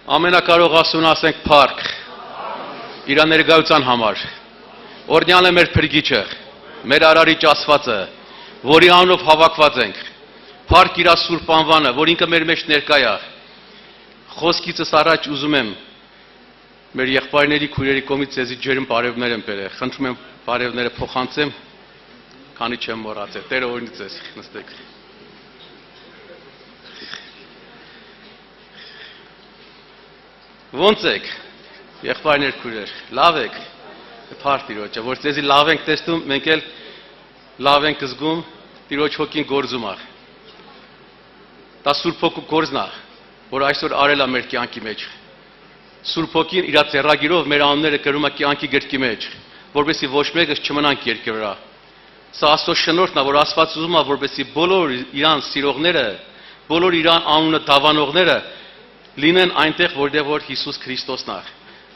Ամենակարող Աստծուն ասենք փառք իր ներկայության համար։ Օրհնյալ է մեր Փրկիչը, մեր Արարիչ Աստվածը, որի անունով հավաքված ենք։ Փառք իր սուրբ անվանը, որ ինքը մեր մեջ ներկա է։ Խոսքիցս առաջ ուզում եմ մեր եղբայրների քույրերի կողմից ձեզի ջերմ բարևներ եմ բերել։ Խնդրում եմ բարևները փոխանցեմ, քանի չեմ մոռացել։ Տերը օրհնի ձեզ, նստեք։ Ոնց եք, եղբայրներ քույրեր, լավ եք, փառք Տիրոջը, որ ձեզի լավ ենք տեսնում, մենք էլ լավ ենք զգում, Տիրոջ հոգին գործում է։ Դա Սուրբ Հոգու գործն է, որ այսօր արել է մեր կյանքի մեջ։ Սուրբ Հոգին իր ձեռագիրով մեր անունները գրում է կյանքի գրքի մեջ, որովհետեւ ոչ մեկս չմնանք երկրի վրա։ Սա Աստծո շնորհքն է, որ Աստված ուզում է, որովհետեւ բոլոր իրան սիրողները, բոլոր իրան անունը դավանողները լինեն այնտեղ, որտեղ որ Հիսուս Քրիստոսն է,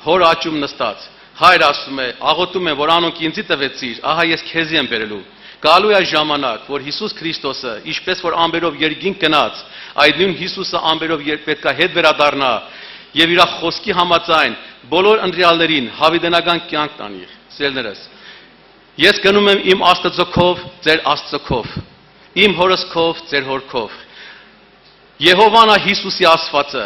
հոր աճում նստած։ Հայր ասում է, աղոթում եմ, որ անոնք ինձի տվեցիր, ահա ես քեզի եմ բերելու։ Գալու է ժամանակ, որ Հիսուս Քրիստոսը, ինչպես որ ամբերով երկինք գնաց, այդ նույն Հիսուսը ամբերով պետք է հետ վերադառնա եւ իր խոսքի համաձայն բոլոր ընտրյալներին հավիտենական կյանք տանի։ Սիրելիներս, ես գնում եմ իմ Աստծոքով, ձեր Աստծոքով, իմ հորսքով, ձեր հորքով։ Եհովան է Հիսուսի Աստվածը,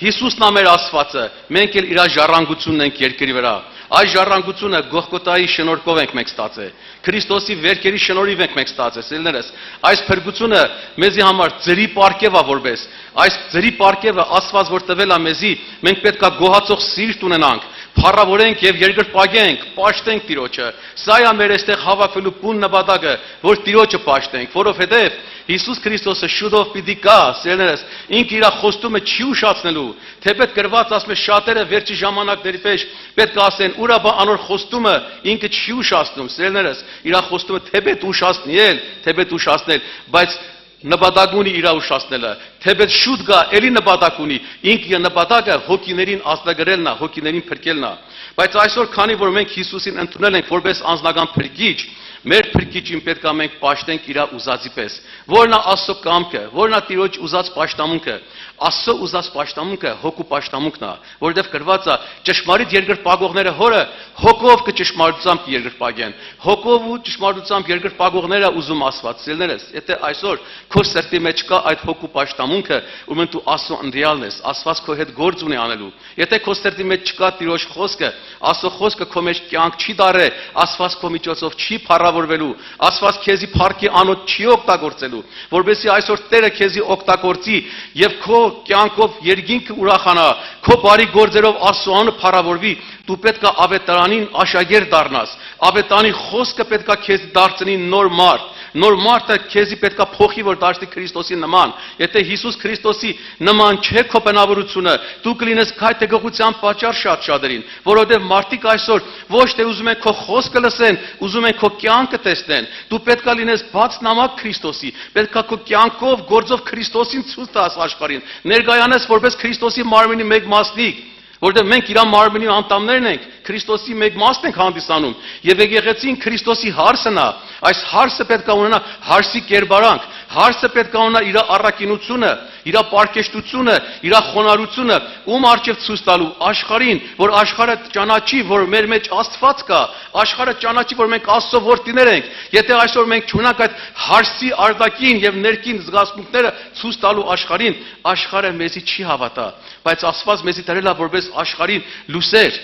Հիսուսն է մեր Աստվածը, մենք էլ իր ժառանգությունն ենք երկրի վրա։ Այս ժառանգությունը Գողգոթայի շնորհքով ենք մենք ստացել։ Քրիստոսի վերքերի շնորհիվ ենք մենք ստացել, սիրելիներս։ Այս փրկությունը մեզի համար ծրի պարգև է որպես։ Այս ծրի պարգևը Աստված որ տվել է մեզի, մենք պետք է գոհացող սիրտ ունենանք, փառավորենք եւ երկրպագենք, պաշտենք Տիրոջը։ Սա է մեր այստեղ հավաքվելու բուն նպատակը, որ Տիրոջը պաշտենք, որովհետեւ Հիսուս Քրիստոսը շուտով պիտի գա, սիրելիներս, ինքը իր խոստումը չի ուշացնելու, թեպետ գրված ասում է շատերը վերջի ժամանակների պես պետք է ասեն, ուրա բա անոր խոստումը ինքը չի ուշացնում, սիրելիներս, իր խոստումը թեպետ ուշացնել, թեպետ ուշացնել, բայց նպատակ ունի իր ուշացնելը, թեպետ շուտ գա, ելի նպատակ ունի, ինքը նպատակը հոգիներին ազդագրելն է, հոգիներին փրկելն է, բայց այսօր քանի որ մենք Հիսուսին ընդունել ենք որպես անձնական փրկիչ, մեր փրկիչին պետք է մենք պաշտենք իր ուզածի պես, որն է Աստծո կամքը, որն է Տիրոջ ուզած պաշտամունքը, Աստծո ուզած պաշտամունքը հոգու պաշտամունքն է, որովհետև գրված է ճշմարիտ երկրպագողները հորը հոգով կճշմարությամբ երկրպագեն, հոգով ու ճշմարությամբ երկրպագողները ուզում Աստված, սիրելիներս, եթե այսօր քո սրտի մեջ կա այդ հոգու պաշտամունքը, ուրեմն դու Աստծո ընտրյալն ես, Աստված քո հետ գործ ունի անելու, եթե քո սրտի մեջ չկա Տիրոջ խոսքը, Աստծո խոսքը քո մեջ կյանք չի դարե, Աստված քո միջոցով չի փառավորվելու, Աստված քեզի փառքի անոթ չի օգտագործելու, որովհետեւ այսօր Տերը քեզի օգտագործի եւ քո կյանքով երկինքը ուրախանա, քո բարի գործերով Աստծո անունը փառավորվի, դու պետք է ավետարանին աշակերտ դառնաս, ավետարանի խոսքը պետք է քեզ դարձնի նոր մարդ, նոր մարդը քեզի պետք է փոխի, որ դարձնի Քրիստոսի նման, եթե Հիսուս Քրիստոսի նման չէ քո բնավորությունը, դու կլինես քայթեգողության պատճառ շատերին, որովհետև մարդիկ այսօր ոչ թե ուզում են քո խոսքը լսեն, ուզում են քո կյանքը տեսնեն, դու պետք է լինես բաց նամակ Քրիստոսի, պետք է քո կյանքով, գործով Քրիստոսին ցույց տաս աշխարհին, ներկայանես որպես Քրիստոսի մարմնի մեկ մասնիկ, որտեղ մենք իր մարմնի անդամներն ենք, Քրիստոսի մեկ մասն ենք հանդիսանում, եւ եկեղեցին Քրիստոսի հարսն է, այս հարսը պետք է ունենա հարսի կերպարանք, հարսը պետք է ունենա իր առաքինությունը, իր պարկեշտությունը, իր խոնարհությունը, ում արժև ցույց տալու աշխարհին, որ աշխարհը ճանաչի, որ մեր մեջ Աստված կա, աշխարհը ճանաչի, որ մենք Աստծո որդիներ ենք, եթե այսօր մենք չունենք այդ հարսի արտաքին եւ ներքին զգացմունքները ցույց տալու աշխարհին, աշխարհը մեզի չի հավատա, բայց Աստված մեզի դրել է որպես աշխարհին լույսեր,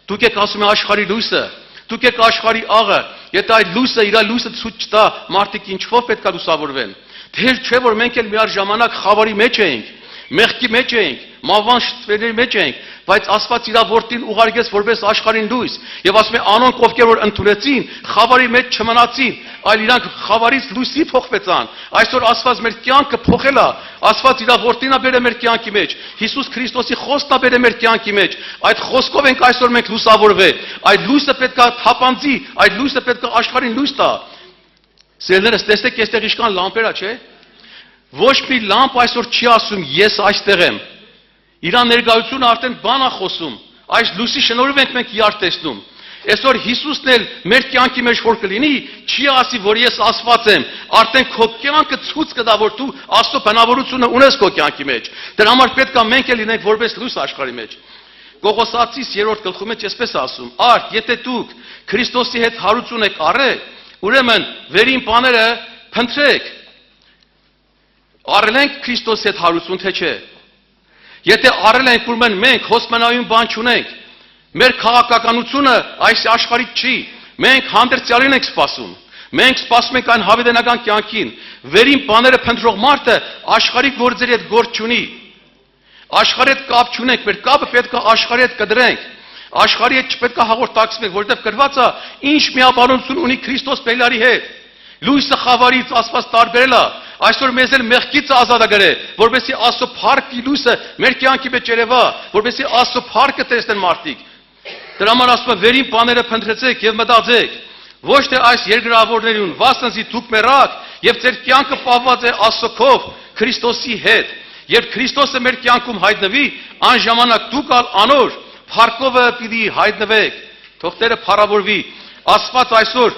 դուք եք ասում եք աշխարհի լույսը, դուք եք աշխարհի աղը, եթե այդ լույսը իր լույսը ցույց չտա, մարդիկ ինչով պետք է լուսավորվեն, դեր չէ որ մենք էլ միաժամանակ խավարի մեջ ենք, մեղքի մեջ ենք, մահվան շտվերի մեջ ենք, բայց Աստված իր որդին ուղարկեց որպես աշխարհին լույս, եւ ասում է անոնք ովքեր որ ընդունեցին, խավարի մեջ չմնացին, այլ իրանք խավարից լույսի փոխվեցան։ Այսօր Աստված մեր կյանքը փոխել է, Աստված իր որդին է բերել մեր կյանքի մեջ, Հիսուս Քրիստոսի խոսքն է բերել մեր կյանքի մեջ, այդ խոսքով ենք այսօր մենք լուսավորվել, այդ լույսը պետք է թափանցի, այդ լույսը պետք է աշխարհին լույս տա։ Սիրելիներս, տեսեք այստեղ իշքան լամպեր է, չէ՞։ Ոչ մի լամպ այսօր չի ասում ես այստեղ եմ։ Իր ներկայությունը արդեն բան է խոսում։ Այս լույսի շնորհիվ ենք մենք իրար տեսնում։ Այսօր Հիսուսն էլ մեր կյանքի մեջ որ կլինի, չի ասի, որ ես Աստված եմ, արդեն քո կյանքը ցույց կտա, որ դու Աստծո բնավորությունը ունես քո կյանքի մեջ։ Դրա համար պետք է մենք էլ լինենք որպես լույս աշխարհի մեջ։ Կողոսացիս 3-րդ գլխում մեջ այսպես ասում. «Արդ, եթե դուք Քրիստոսի հետ հարություն եք առել, ուրեմն վերին բաները փնտրեք»։ Առել ենք Քրիստոսի հետ հարություն, թե չէ։ Եթե առել ենք, ուրեմն մենք հոսմենայուն բան չունենք։ Մեր քաղաքականությունը այս աշխարհի չի։ Մենք հանդերձյալին ենք սպասում։ Մենք սպասում ենք այն հավիտենական կյանքին։ Վերին բաները փնտրող մարդը աշխարհի գործերի հետ գործ չունի։ Աշխարհի հետ կապ չունենք, մեր կապը պետք է աշխարհի հետ կդրենք։ Աշխարհի հետ չպետք է հաղորդակցվենք, որովհետև գրված է, ինչ միաբանություն ունի Քրիստոս Բելարի հետ։ Լույսը խավարից Աստված տարբերել է։ Այսօր մեզ էլ մեղքից ազատագրե, որովհետեւ Աստծո փառքի լույսը մեր կյանքի մեջ երևա, որովհետեւ Աստծո փառքը տեսնեն մարդիկ։ Դրա համար ասում եմ, վերին բաները փնտրեցեք եւ մտածեք, ոչ թե այս երկրավորներուն, վասնզի դուք մեռաք եւ ձեր կյանքը պահված է Աստծո քով, Քրիստոսի հետ։ Երբ Քրիստոսը մեր կյանքում հայտնվի, այն ժամանակ դուք անոր փառքովը պիտի հայտնվեք։ Թող Տերը փառավորվի։ Աստված այսօր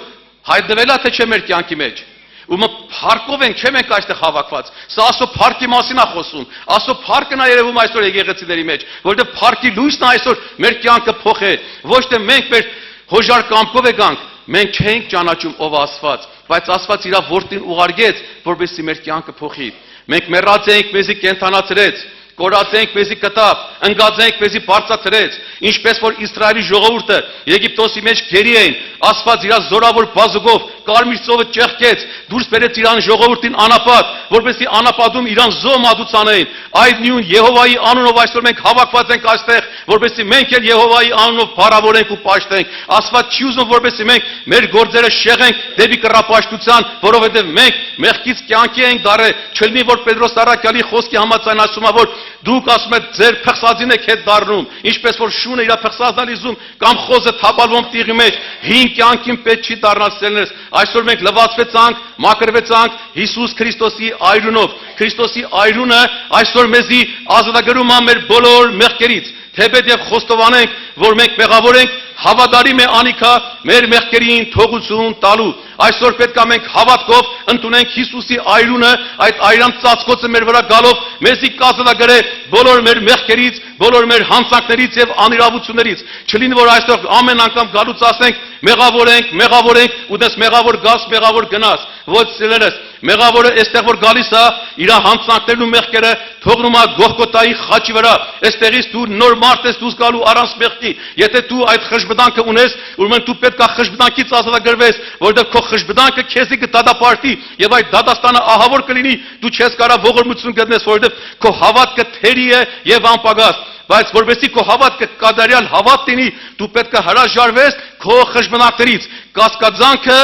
հայտնվել է թե չէ մեր կյանքի մեջ։ Ու փառքով ենք, չեմ ենք այստեղ հավաքված։ Սա Աստծո փառքի մասին է խոսում։ Աստծո փառքն է երևում այսօր եկեղեցիների մեջ, որովհետև փառքի լույսն է այսօր մեր կյանքը փոխե։ Ոչ թե մենք մեր հոժար կամքով եկանք, մենք չենք ճանաչում ով Աստված, բայց Աստված իր որդին ուղարկեց, որպեսզի մեր կյանքը փոխի։ Մենք մեռած ենք, մեզի կենթանացրեց, կորած ենք, մեզի կտավ, ընկած ենք, մեզի բարձրացրեց, ինչպես որ Իսրայելի ժողովուրդը Եգիպտոսի մեջ գերի էին, Աստված իր զորավոր բազուկով կարմիր ծովը ճեղքեց, դուրս բերեց իրան ժողովրդին անապատ, որպեսզի անապատում իրան զոհ մատուցանային։ Այդ նույն Եհովայի անունով այսօր մենք հավաքված ենք այստեղ, որպեսզի մենք էլ Եհովայի անունով փառավորենք ու պաշտենք։ Աստված չի ուզում, որպեսզի մենք մեր գործերը շեղենք դեպի կռապաշտության, որովհետև մենք մեղքից կյանքի ենք դարել։ Չլինի որ Պետրոս Առաքյալի խոսքի համաձայն ասում է, որ դուք ասում եք ձեր փղսածին եք հետ դառնում, ինչպես որ շունը իր փղսածն ալիզում կամ խոզը թափալվում տիղի մեջ, հին կյանքին պետք չի դառնալ սերներս։ Այսօր մենք լվացվեցանք, մաքրվեցանք Հիսուս Քրիստոսի այրունով։ Քրիստոսի այրունը այսօր մեզի ազատագրում է մեր բոլոր մեղքերից։ Թեպետև խոստովանենք, որ մենք մեղավոր ենք, հավատարիմ է անիքա մեր մեղքերին թողություն տալու։ Այսօր պետք է մենք հավատքով ընդունենք Հիսուսի այրունը, այդ այրան ծածկոցը մեր վրա գալով մեզի կազատագրե բոլոր մեր մեղքերից, բոլոր մեր հանցանքներից եւ անիրավություններից։ Չլինի որ այսօր ամեն անգամ գալուց ասենք մեղավոր ենք, ու դες մեղավոր գաս, մեղավոր գնաս։ Ոչ սիրելիներս, մեղավորը այստեղ որ գալիս է, իր հանցանքներն ու մեղքերը թողնում է Գողգոթայի խաչի վրա։ Այստեղից դու նոր մարդ ես դուրս գալու առանց մեղքի։ Եթե դու այդ խժբտանքը ունես, ուրեմն դու պետք է խժբտանքից ազատագրվես, որովհետև քո խժբտանքը քեզի կդատապարտի եւ այդ դատաստանը ահավոր կլինի, դու չես կարող ողորմություն գտնես, որովհետև քո հավատքը թերի է եւ անպագաս։ Բայց որովհետեւ քո հավատքը կատարյալ հավատ լինի, դու պետք է հրաժարվես քո խժբտանքներից։ Կասկածանքը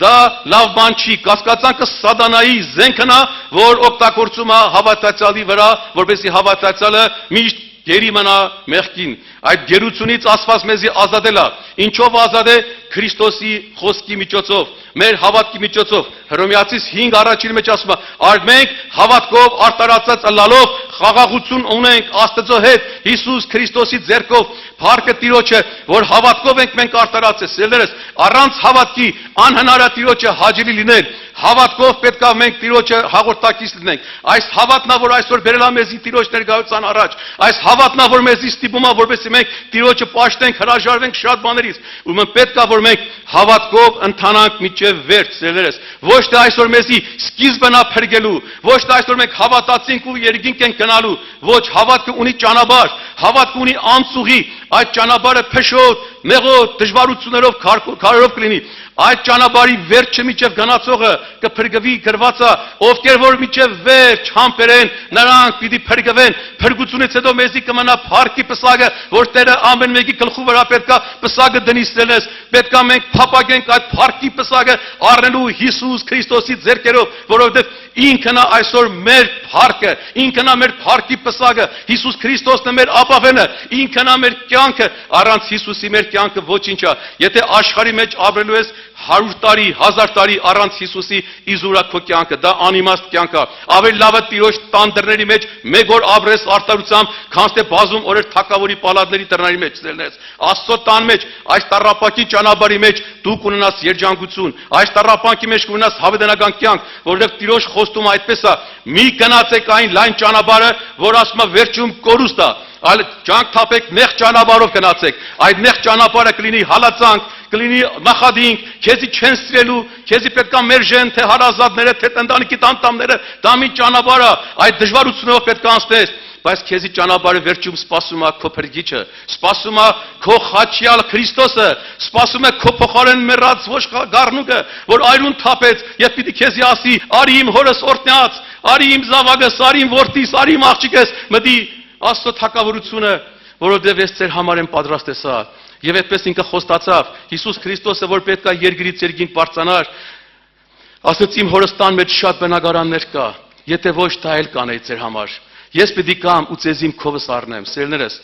դա լավ բան չի, կասկածանքը սատանայի զենքն է, որ օգտագործում է հավատացյալի վրա, որպեսզի հավատացյալը միշտ գերի մնա մեղքին։ Այդ գերությունից Աստված մեզի ազատել է։ Ինչով ազատ է? Քրիստոսի խոսքի միջոցով, մեր հավատքի միջոցով։ Հռոմեացիս 5:1-ի մեջ ասում է. «Արդ մենք հավատքով արտարացած ըլլալով խաղաղություն ունենք Աստծո հետ Հիսուս Քրիստոսի ձեռքով, փառքը Տիրոջը, որ հավատքով ենք մենք արտարացել»։ Սիրելիներս, առանց հավատքի անհնար է Տիրոջը հաճելի լինել։ Հավատքով պետք է մենք Տիրոջը հաղորդակից լինենք։ Այս հավատն է, որ այսօր բերել է մեզի Տիրոջ ներկայության առաջ։ Այս հավատն է, որ մեզի ստիպում է, որպեսզի մենք Տիրոջը պաշտենք, հրաժարվենք շատ բաներից։ Ուրեմն պետք է որ մենք հավատքով ընթանանք մինչև վերջ, սիրելիներս։ Ոչ թե այսօր մեզի սկիզբն է փրկելու, ոչ թե այսօր մենք հավատացինք ու երկինք ենք գնալու, ոչ, հավատքը ունի ճանապարհ, հավատքը ունի անցուղի, այդ ճանապարհը փշոտ, մեղոտ, դժվարություններով, քարերով կլինի։ Այդ ճանապարհի վերջը միջև գնացողը կփրկվի, գրված է, ովքեր որ միջև վերջ համբերեն, նրանք պիտի փրկվեն։ Փրկությունից հետո մեզի կմնա փառքի պսակը, որ Տերը ամեն մեկի գլխու վրա պետք է պսակը դնի սելես։ Պետք է մենք փապակենք այդ փառքի պսակը առնելու Հիսուս Քրիստոսի ձեռքերով, որովհետև ինքն է այսօր մեր փառքը, ինքն է մեր փառքի պսակը, Հիսուս Քրիստոսն է մեր ապավենը, ինքն է մեր կյանքը, առանց Հիսուսի մեր կյանքը ոչինչ է։ Եթե աշխարհի մեջ ապրելու ես 100 տարի, 1000 տարի առանց Հիսուսի, իզուրա քո կյանքը, դա անիմաստ կյանք է։ Ավելի լավ է Տիրոջ տան դռների մեջ մեկ օր ապրես արդարությամբ, քան թե բազում օրեր թակավորի պալատների դռների մեջ ծելնես։ Աստծո տան մեջ, այս տառապանքի ճանապարհի մեջ դու կունենաս երջանկություն, այս տառապանքի մեջ կունենաս հավիտենական կյանք, որովհետև Տիրոջ խոստումը այդպես է. մի գնացեք այն լայն ճանապարհը, որ ասում է վերջում կորուստ է, այլ ջանք թափեք նեղ ճանապարհով գնացեք։ Այդ նեղ ճանապարհը կլինի հալածանք, կլինի նախադինք, քեզի չեն սիրելու, քեզի պետք է մերժեն, թե հարազատները, թե ընտանիքի անդամները, դա մի ճանապարհ է, այդ դժվարությունով պետք է անցնես, բայց քեզի ճանապարհը վերջում սպասում է քո փրկիչը, սպասում է քո խաչյալ Քրիստոսը, սպասում է քո փոխարեն մեռած ոչ գառնուկը, որ այրուն թափեց եւ պիտի քեզի ասի. «Արի իմ հորս օրհնյաց, արի իմ զավակս, արի իմ որդիս, արի իմ աղջիկս, մտի Աստծո թակավորությունը, որովհետև ես ձեր համար եմ պատրաստել սա»։ Եվ այդպես ինքը խոստացավ, Հիսուս Քրիստոսը, որ պետք է երկրից երկին բարձրանար, ասաց իմ հորս տան մեջ շատ բնակարաններ կա, եթե ոչ դա էլ կանեի ձեր համար։ Ես պիտի կամ ու ձեզ իմ քովս առնեմ, սերներս,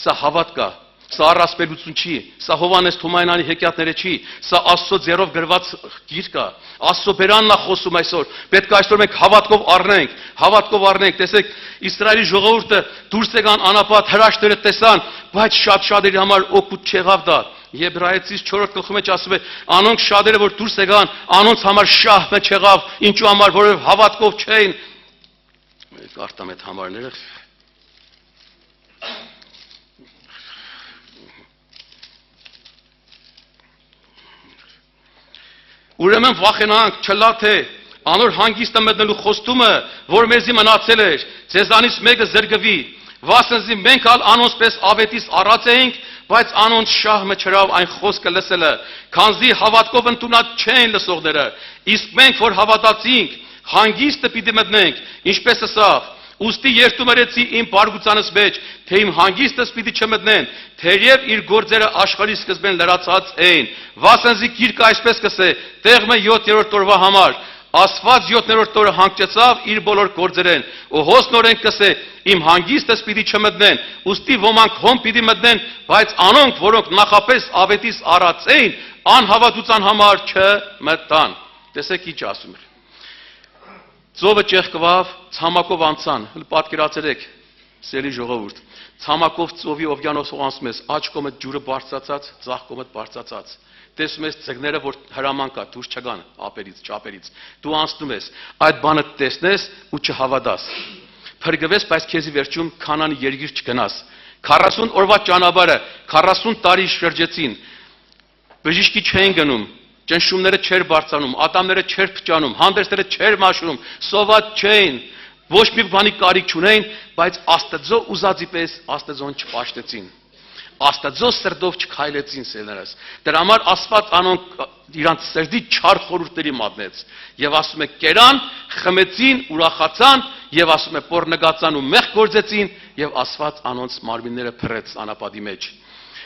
սա հավատք է, սա առասպելություն չի, սա Հովհաննես Թումանյանի հեքիաթները չի, սա Աստծո ձեռով գրված գիրք է, Աստծո բերանն է խոսում այսօր, պետք է այսօր մենք հավատքով առնենք, տեսեք, Իսրայելի ժողովուրդը դուրս եկան անապատ հրաշքները տեսան, բայց շատ-շատերի համար օգուտ չեղավ դա։ Եբրայեցիս 4-րդ գլխի մեջ ասում է, անոնք շատերը որ դուրս եկան, անոնց համար շահը չեղավ, ինչու համար, որովհետև հավատքով չէին։ Կարդամ այդ համարները։ Ուրեմն վախենանք, չլա թե անոր հանգիստը մտնելու խոստումը, որ մեզի մնացել էր, ձեզանից մեկը զրկվի, վասնզի մենք ալ անոնց պես ավետիս առած էինք, բայց անոնց շահը չրավ այն խոսքը լսելը, քանզի հավատքով ընդունած չեն լսողները, իսկ մենք որ հավատացինք, հանգիստը պիտի մտնենք, ինչպես ասավ. Ուստի երթում արեցի իմ բարգուցանս մեջ, թե իմ հանգիստս պիտի չմտնեն, թեև իր գործերը աշխարհի սկզբեն լրացած էին, վասնզի գիրքը այսպես կսե. տեղը 7-րդ օրվա համար, Աստված 7-րդ օրը հանգչեցավ իր բոլոր գործերեն, ու հոսնորեն կսե. իմ հանգիստս պիտի չմտնեն, ուստի ոմանք հոմ պիտի մտնեն, բայց անոնք, որոնք նախապես ավետիս առած էին, անհավատության համար չմտան։ Տեսեք ինչ ասում է։ Ծովը ճեղքվավ, ցամաքով անցան, պատկերացրեք, սերի ժողովուրդ, ցամաքով ծովի օվկիանոսով անցում ես, աջ կողմը ջուրը բարձրացած, ձախ կողմը բարձրացած, տեսնում ես ձկները, որ հրաման կա, դուրս չգան ափերից, ճապերից, դու անցնում ես, այդ բանը տեսնես ու չհավատաս, փրկվես, բայց քեզի վերջում Քանանի երկիր չգնաս, 40 օրվա ճանապարհը, 40 տարի շրջեցին, բժիշկի չէին գնում, ճնշումները չեր բարձրանում, ատամները չեր փճանում, հանդերձները չեր մաշում, սոված չէին, ոչ մի բանի կարիք չունեին, բայց Աստծո ուզածի պես Աստծոն չպաշտեցին, Աստծո սրտով չքայլեցին սերներս։ Դրա համար Աստված անոնք իրանց սրտի չար խորհուրդների մատնեց եւ ասում է կերան, խմեցին, ուրախացան եւ ասում է պոռնգացան ու մեղ գործեցին եւ Աստված անոնց մարմինները փռեց անապատի մեջ։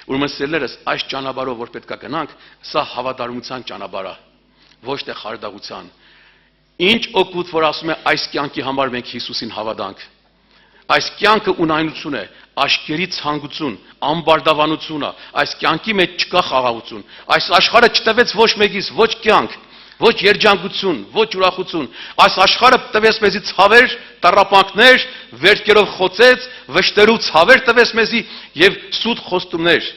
Ուրեմն սերներս այս ճանապարհով որ պետք է գնանք, սա հավատարմության ճանապարհ է, ոչ թե խարդախության։ Ինչ օգուտ որ ասում է այս կյանքի համար մենք Հիսուսին հավատանք։ Այս կյանքը ունայնություն է, աշխարհի ցանկություն, ամբարտավանություն է, այս կյանքի մեջ չկա խաղաղություն։ Այս աշխարհը չտվեց ոչ մեկից, ոչ կյանք, ոչ երջանկություն, ոչ ուրախություն։ Այս աշխարհը տվեց մեզի ցավեր, տառապանքներ, վերքերով խոցեց, վշտերու ցավեր տվեց մեզի եւ սուտ խոստումներ։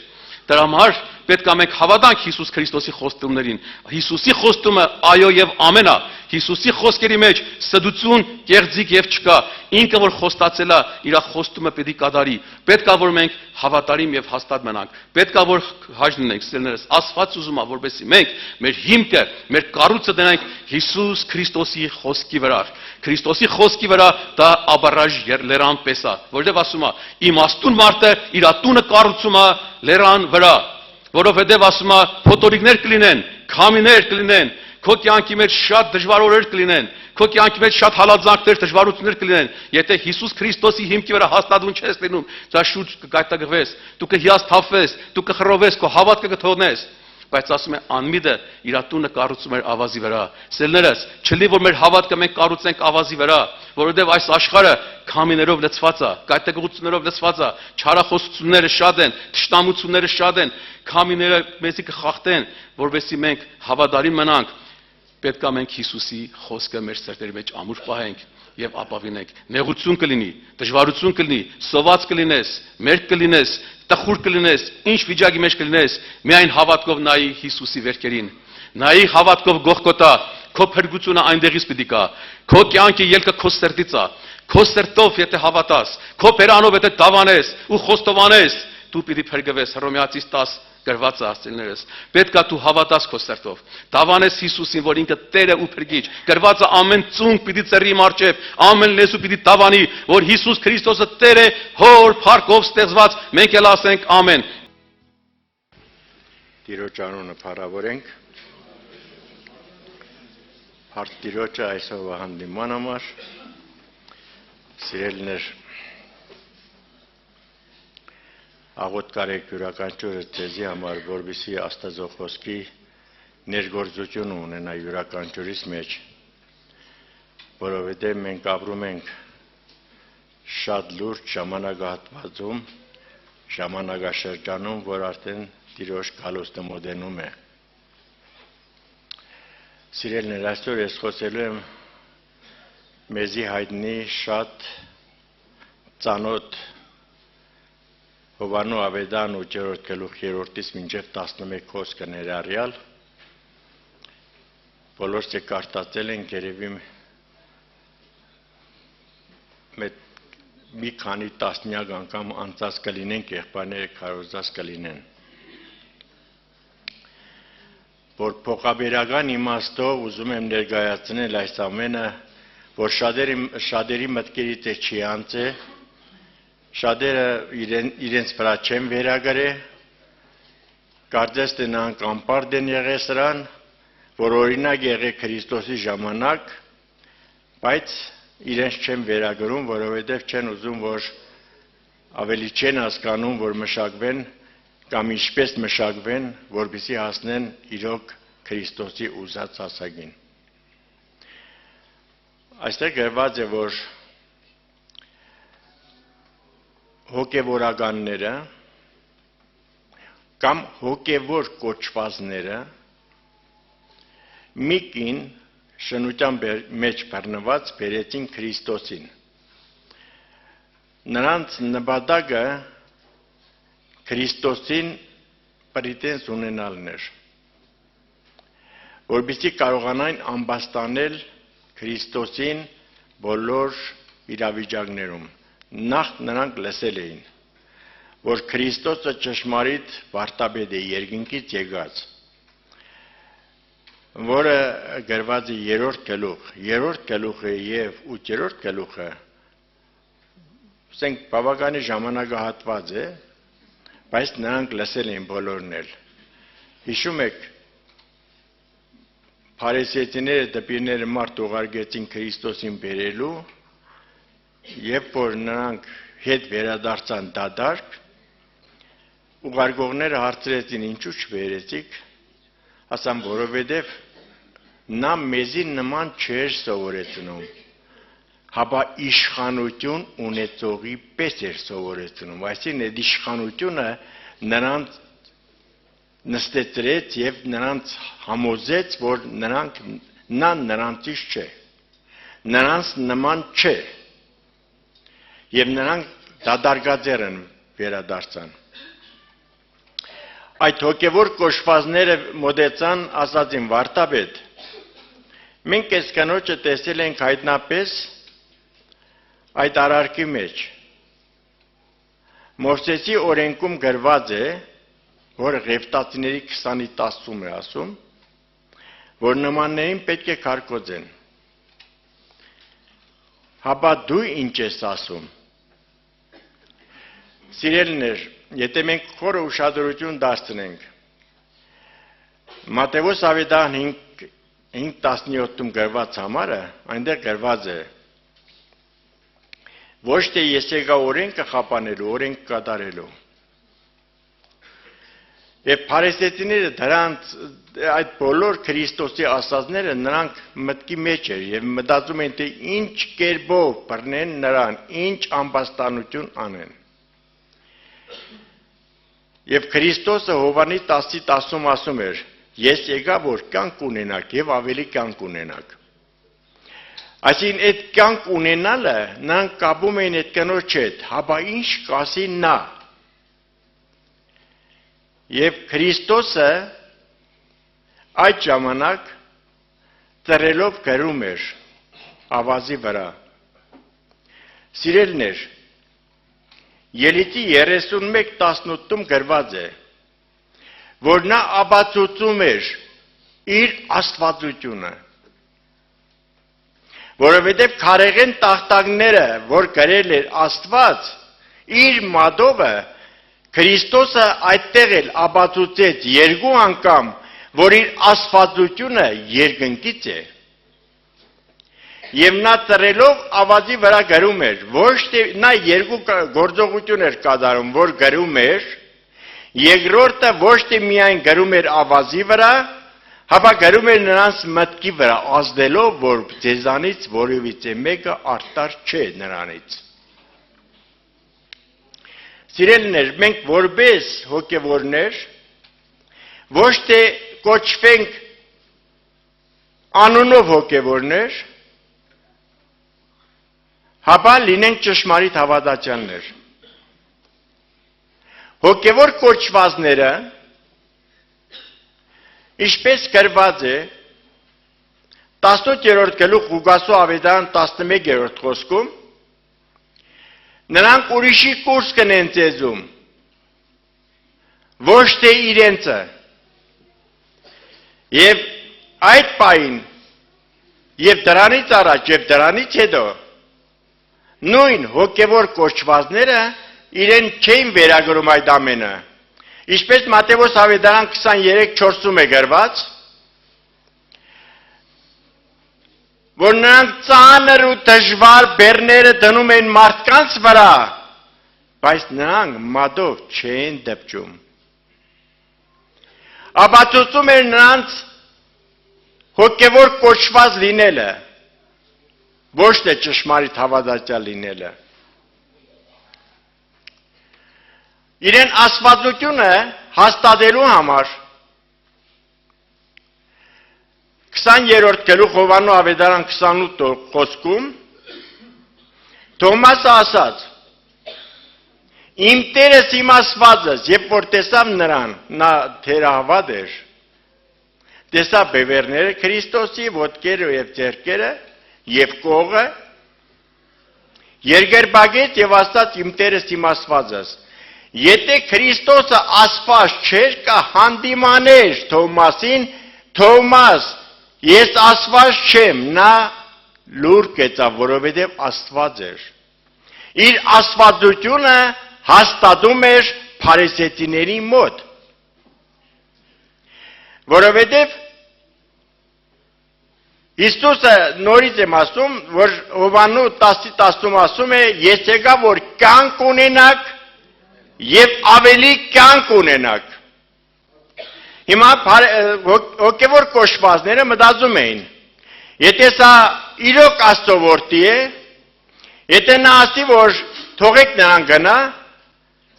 Դրա համար պետք է մենք հավատանք Հիսուս Քրիստոսի խոստումներին։ Հիսուսի խոստումը այո եւ ամեն է։ Հիսուսի խոսքերի մեջ սդություն, կեղծիք եւ չկա։ Ինքը որ խոստացել է, իր խոստումը պետք է կատարի։ Պետք է որ մենք հավատարիմ եւ հաստատ մնանք։ Պետք է որ հաշ դնենք սերներս։ Աստված ուզում է, որպեսզի մենք մեր հիմքը, մեր կառույցը դնենք Հիսուս Քրիստոսի խոսքի վրա։ Քրիստոսի խոսքի վրա դա աբարաժ լերան պես է, որովհետեւ ասում է, իմաստուն մարդը իր տունը կառուցում է լերան վրա, որովհետեւ ասում է, փոթորիկներ կլինեն, քամիներ կլինեն, քո կյանքի մեջ շատ դժվար օրեր կլինեն, քո կյանքի մեջ շատ հալածանքներ, դժվարություններ կլինեն, եթե Հիսուս Քրիստոսի հիմքի վրա հաստատուն չես լինում, դա շուտ կգայթակղվես, դու կհիասթափվես, դու կխռովես, քո հավատքը կթողնես, բայց ասում է անմիդը իր տունը կառուցում էր ավազի վրա։ Սիրելիներս, չլի որ մեր հավատքը մենք կառուցենք ավազի վրա, որովհետև այս աշխարհը քամիներով լցված է, կայտագործություններով լցված է, չարախոսությունները շատ են, թշնամությունները շատ են, քամիները մեզի կխախտեն, որովհետեւ մենք հավատարիմ մնանք, պետք է մենք Հիսուսի խոսքը մեր սրտերի մեջ ամուր պահենք եւ ապավինենք։ Նեղություն կլինի, դժվարություն կլինի, սոված կլինես, մերկ կլինես, տխուր կլինես, ինչ վիճակի մեջ կլինես, միայն հավատքով նայի Հիսուսի վերքերին։ Նայի հավատքով Գողգոթա, քո փրկությունը այնտեղից պիտի գա։ Քո կյանքի ելքը քո սրտից է։ Քո սրտով եթե հավատաս, քո բերանով եթե դավանես ու խոստովանես, դու պիտի փրկվես։ Հռոմեացիս 10 գրված է ասելներս։ Պետք է դու հավատաս քո սրտով։ Դավանես Հիսուսին, որ ինքը Տեր է ու փրկիչ։ Գրված է ամեն ծունկ պիտի ծռի իմ առջև, ամեն լեզու պիտի դավանի, որ Հիսուս Քրիստոսը Տեր է, հոր փառքով ստեղծված։ Մենք էլ ասենք ամեն։ Տիրոջ անունը փառավորենք։ Հարց Տիրոջը այսօրվա հանդիման համար սիրելիներ աղոտ կարեք յուրաքանչյուրը ձեզի համար, որպեսզի Աստծո խոսքի ներգործություն ունենա յուրաքանչյուրիս մեջ, որովհետև մենք ապրում ենք շատ լուրջ ժամանակահատվածում, ժամանակաշրջանում, որ արդեն Տիրոջ գալուստը մոտենում է։ Սիրելիներ, այսօր ես խոսելու եմ մեզի հայտնի շատ ծանոթ Հովանու Ավետարան 8-րդ գլուխ 3-ից մինչև 11 խոսքը ներառյալ, բոլորս կարդացել են երևի մի քանի տասնյակ անգամ անցած կլինեն, եղբայրները քարոզած կլինեն, որ փոխաբերական իմաստով ուզում եմ ներկայացնել այս ամենը, որ շատերի մտքերից չի անցե, շատերը իրենց վրա չեն վերագրել, կարծես թե նրանք անպարտ են եղել սրան, որ օրինակ եղել Քրիստոսի ժամանակ, բայց իրենց չեն վերագրում, որովհետև չեն ուզում, որ ավելի չեն հասկանում, որ մշակվեն կամ ինչպես մշակվեն, որպեսզի հասնեն իրոք Քրիստոսի ուզած հասակին։ Այստեղ գրված է, որ հոգևորականները կամ հոգևոր կոչվածները մի կին շնության մեջ բռնված բերեցին Քրիստոսին։ Նրանց նպատակը Քրիստոսին պրիտենզ ունենալն էր, որպեսզի կարողանային ամբաստանել Քրիստոսին բոլոր իրավիճակներում։ Նախ նրանք լսել էին, որ Քրիստոսը ճշմարիտ վարդապետ է երկինքից եկած, որը գրված է 3-րդ գլուխը եւ 8-րդ գլուխը, ասենք բավականին ժամանակահատված է, բայց նրանք լսել էին բոլորն էլ։ Հիշում եք, փարիսեցիները դպիրները մարդ ուղարկեցին Քրիստոսին բերելու, երբ որ նրանք հետ վերադարձան դատարկ, ուղարկողները հարցրեցին ինչու չբերեցիք, ասան որովհետև նա մեզի նման չէր սովորեցնում, հապա իշխանություն ունեցողի պես էր սովորեցնում, այսինքն այդ իշխանությունը նրանց նստեցրեց եւ նրանց համոզեց, որ նա նրանցից չէ, նրանց նման չէ, եւ նրանք դադարգաձեր են վերադարձան։ Այդ հոգևոր կոչվածները մոտեցան, ասացին վարդապետ, մենք այս կնոջը տեսել ենք հայտնապես այդ արարքի մեջ։ Մովսեսի օրենքում գրված է, որ Ղևտացիների 20:10-ում է ասում, որ նմաններին պետք է քարկոծեն։ Հապա դու ինչ ես ասում։ Սիրելիներ, եթե մենք խորը ուշադրություն դարձնենք, Մատթեոս Ավետարան 5:17-ում գրված համարը, այնտեղ գրված է, ոչ թե ես եկա օրենքը խափանելու, օրենք կատարելու։ Եվ փարիսեցիները դրանց այդ բոլոր Քրիստոսի ասածները նրանք մտքի մեջ էր եւ մտածում են թե ինչ կերպով բռնեն նրան, ինչ ամբաստանություն անեն։ Եվ Քրիստոսը Հովանես 10:10 ասում էր. Ես եկա որ կյանք ունենաք եւ ավելի կյանք ունենաք։ Այսինքն այդ կյանք ունենալը նրանք կապում են այդ կնոջ հետ, հապա ինչ կասի նա։ Եվ Քրիստոսը այդ ժամանակ ծռելով գրում էր ավազի վրա։ Սիրելիներ, Ելիթի 31:18-ում գրված է, որ նա ապացուցում էր իր աստվածությունը, որովհետև քարեղեն տախտակները, որ գրել էր Աստված, իր մատովը Քրիստոսը այդտեղ էլ ապացուցեց երկու անգամ, որ իր աստվածությունը երկնքից է։ Եվ նա ծռելով ավազի վրա գրում էր, ոչ թե նա երկու գործողություն էր կատարում, որ գրում էր, երկրորդը ոչ թե միայն գրում էր ավազի վրա, հապա գրում էր նրանց մտքի վրա, ազդելով, որ ձեզանից որևիցե մեկը արտար չէ նրանից։ Սիրելիներ, մենք որպես հոգևորներ ոչ թե կոչվենք անունով հոգևորներ, հապա լինենք ճշմարիտ հավատացյալներ։ Հոգևոր կոչվածները, ինչպես գրված է 18-րդ գլուխ Ղուկասու ավետարան 11-րդ խոսքում, նրանք ուրիշի կուրս կնեն ծեզում, ոչ թե իրենցը։ Եվ այդ պահին, եւ դրանից առաջ, եւ դրանից հետո, նույն հոգևոր կոչվածները իրեն չէին վերագրում այդ ամենը։ Ինչպես Մատթեոս ավետարան 23:4-ում է գրված, որ նրանք ծանր ու դժվար բեռները դնում են մարդկանց վրա, բայց նրանք մատով չեն դպչում։ Ապացուցում էր նրանց հոգևոր կոչված լինելը, ոչ թե ճշմարիտ հավատացյալ լինելը։ Իրեն աստվածությունը հաստատելու համար 20-րդ գլուխ Հովաննու ավետարան 28 խոսքում Թոմասը ասաց. Իմ Տերս իմ Աստվածս, երբ որ տեսավ նրան, նա թերահավատ էր, տեսավ բևեռները Քրիստոսի, ոտքերը եւ ձեռքերը եւ կողը, երկրպագեց եւ ասաց իմ Տերս իմ Աստվածս։ Եթե Քրիստոսը Աստված չէր, կհանդիմաներ Թոմասին, Թոմաս, ես Աստված չեմ, նա լուր կեցավ, որովհետև Աստված էր։ Իր աստվածությունը հաստատում էր փարիսեցիների մոտ։ Որովհետև Հիսուսը նորից եմ ասում, որ Հովաննու 10:10-ում ասում է, ես եկա, որ կյանք ունենաք եւ ավելի կյանք ունենաք։ Հիմա հոգևոր կոչվածները մտածում էին, եթե սա իրոք Աստծո որդի է, եթե նա ասի, որ թողեք նրան գնա,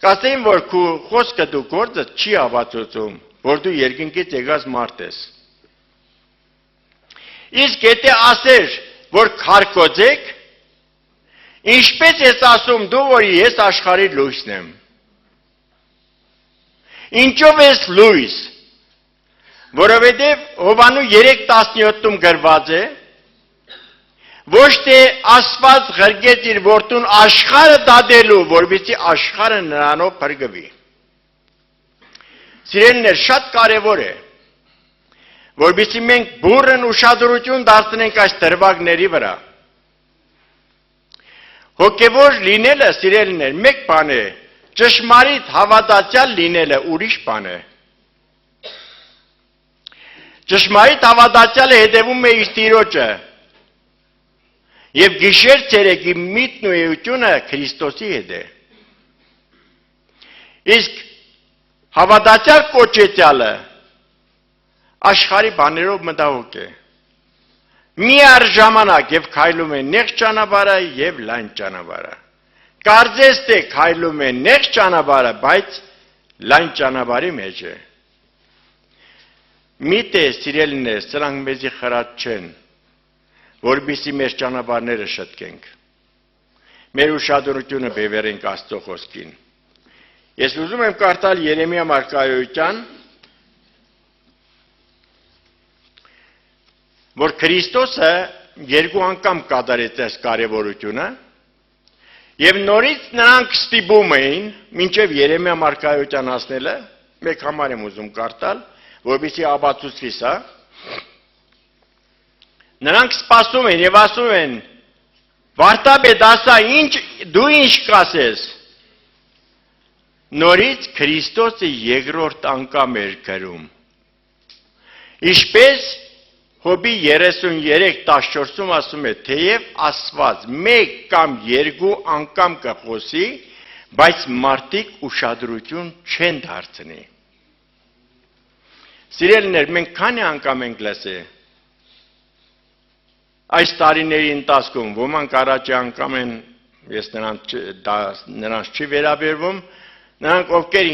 կասեին, որ քո խոսքը դու գործը չի ապացուցում, որ դու երկնքից եկած մարդ ես։ Իսկ եթե ասեր, որ քարկոծեք, ինչպես ես ասում դու, որ ես աշխարհի լույսն եմ։ Ինչով ես լույս, որովհետև Հովաննու 3:17-ում գրված է, ոչ թե Աստված ղրկեց իր որդուն աշխարհը դատելու, որովհետև աշխարհը նրանով փրկվի։ Սիրելիներ, շատ կարևոր է, որովհետև մենք բուրըն ուշադրություն դարձնենք այս դրվագների վրա։ Հոգևոր լինելը, սիրելիներ, մեկ բան է, ճշմարիտ հավատացյալ լինելը ուրիշ բան է։ Ճշմարիտ հավատացյալը հետևում է իր Տիրոջը եւ գիշեր ցերեկի միտն ու էությունը Քրիստոսի հետ է։ Իսկ Հավատացյալ կոչեցյալը աշխարհի բաներով մտահոգ է։ Միառժամանակ եւ քայլում է նեղ ճանապարհը եւ լայն ճանապարհը։ Կարծես թե քայլում է նեղ ճանապարհը, բայց լայն ճանապարհի մեջ է։ Միտե սիրելիներ, սրանք մեզի խրատ չեն, որպեսզի մեր ճանապարհները շտկենք։ Մեր ուշադրությունը բևեռենք Աստծո խոսքին։ Ես ուզում եմ կարդալ Երեմիա մարգարեության, որ Քրիստոսը երկու անգամ կատարեց այս կարևորությունը, եւ նորից նրանք ստիպում էին, մինչև Երեմիա մարգարեության հասնելը, մեկ համար եմ ուզում կարդալ, որպեսզի ապացուցվի սա, նրանք սպասում են եւ ասում են. Վարդապետ, ասա, դու ինչ կասես։ Նորից Քրիստոսը երկրորդ անգամ էր գրում։ Ինչպես Հոբի 33:14-ում ասում է, թեև Աստված մեկ կամ երկու անգամ կխոսի, բայց մարդիկ ուշադրություն չեն դարձնի։ Սիրելիներ, մենք քանի անգամ ենք լսել այս տարիների ընթացքում, ոմանք առաջի անգամ են, ես նրանց չի վերաբերվում, նրանք ովքեր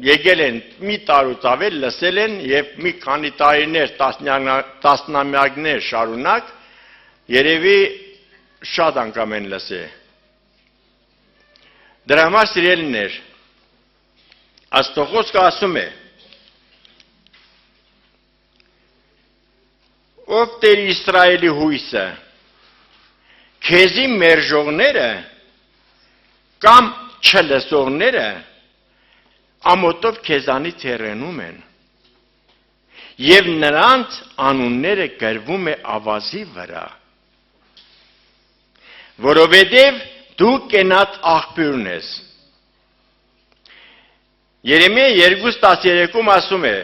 եկել են մի տարուց ավել, լսել են եւ մի քանի տարիներ, տասնամյակներ շարունակ, երևի շատ անգամ են լսել։ Դրա համար սիրելիներ, Աստծո խոսքը ասում է. Ով Տեր Իսրայելի հույսը, քեզի մերժողները կամ չլսողները ամոթով քեզանից հեռանում են, եւ նրանց անունները գրվում է ավազի վրա, որովհետև դու կենաց աղբյուրն ես։ Երեմիա 2:13-ում ասում է.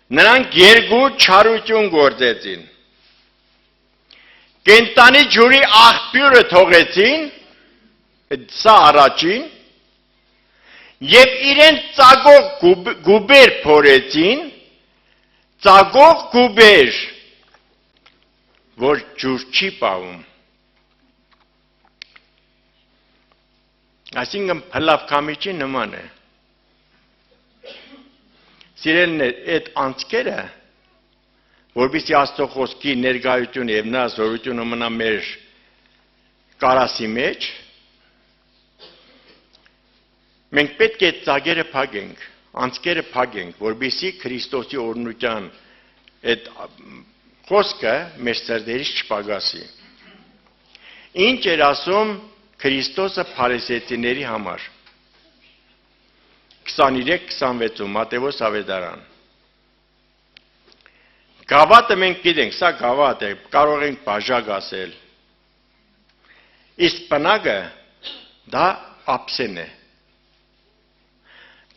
նրանք երկու չարություն գործեցին, կենտանի ջուրի աղբյուրը թողեցին, սա առաջին, եւ իրենց ծագող գուբեր փորեցին, ծագող գուբեր, որ ջուր չի պահում։ Այսինքն փլավ քամիչի նման է։ Սիրելիներ, այդ անցքերը, որպեսզի Աստծո խոսքի ներկայությունը եւ նա զորությունը մնա մեր կարասի մեջ, մենք պետք է ծագերը փակենք, անցքերը փակենք, որպեսզի Քրիստոսի օրհնության այդ խոսքը մեր սրտերից չփակասի։ Ինչ էր ասում Քրիստոսը փարիսեցիների համար։ 23-26 Մատթեոս ավետարան։ Գավաթը մենք գիտենք, սա գավաթ է, կարող ենք բաժակ ասել։ Իսկ պնակը դա ափսեն է։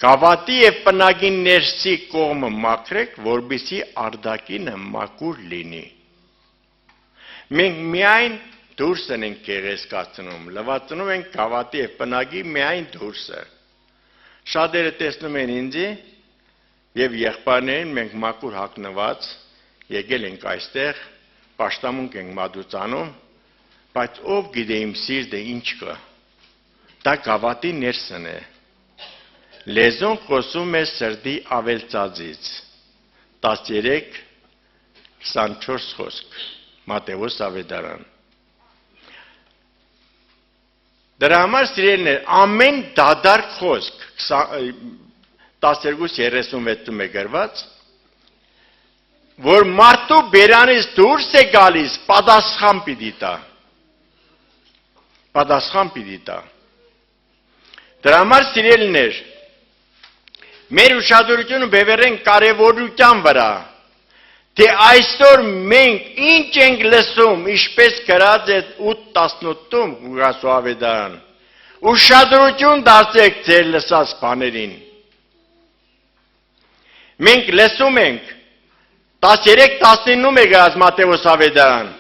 Գավաթի եւ պնակի ներսի կողմը մաքրեք, որպեսզի արտաքինը մաքուր լինի։ Մենք միայն դուրսն ենք գեղեցկացնում, լվացնում ենք գավաթի եւ պնակի միայն դուրսը։ Շատերը տեսնում են ինձի եւ եղբայրներին մենք մաքուր հագնված եկել ենք այստեղ, պաշտամունք ենք մատուցանում, բայց ով գիտե իմ սիրտը ինչ կա։ Դա գավաթի ներսն է։ Լեզուն խոսում է սրտի ավելցածից։ 13-24 խոսք Մատթեոս ավետարան։ Դրա համար սիրելիներ, ամեն դադար խոսք 12:36-ում է գրված, որ մարդու բերանից դուրս է գալիս, պատասխան պիտի տա։ Պատասխան պիտի տա։ Դրա համար սիրելիներ, մեր ուշադրությունը բևեռենք կարևորության վրա, թե այսօր մենք ինչ ենք լսում, ինչպես գրած է 8:18-ում Ղուկասու ավետարան, ուշադրություն դարձեք ձեր լսած բաներին։ Մենք լսում ենք 13-19-ում է գրած Մատթեոս ավետարան,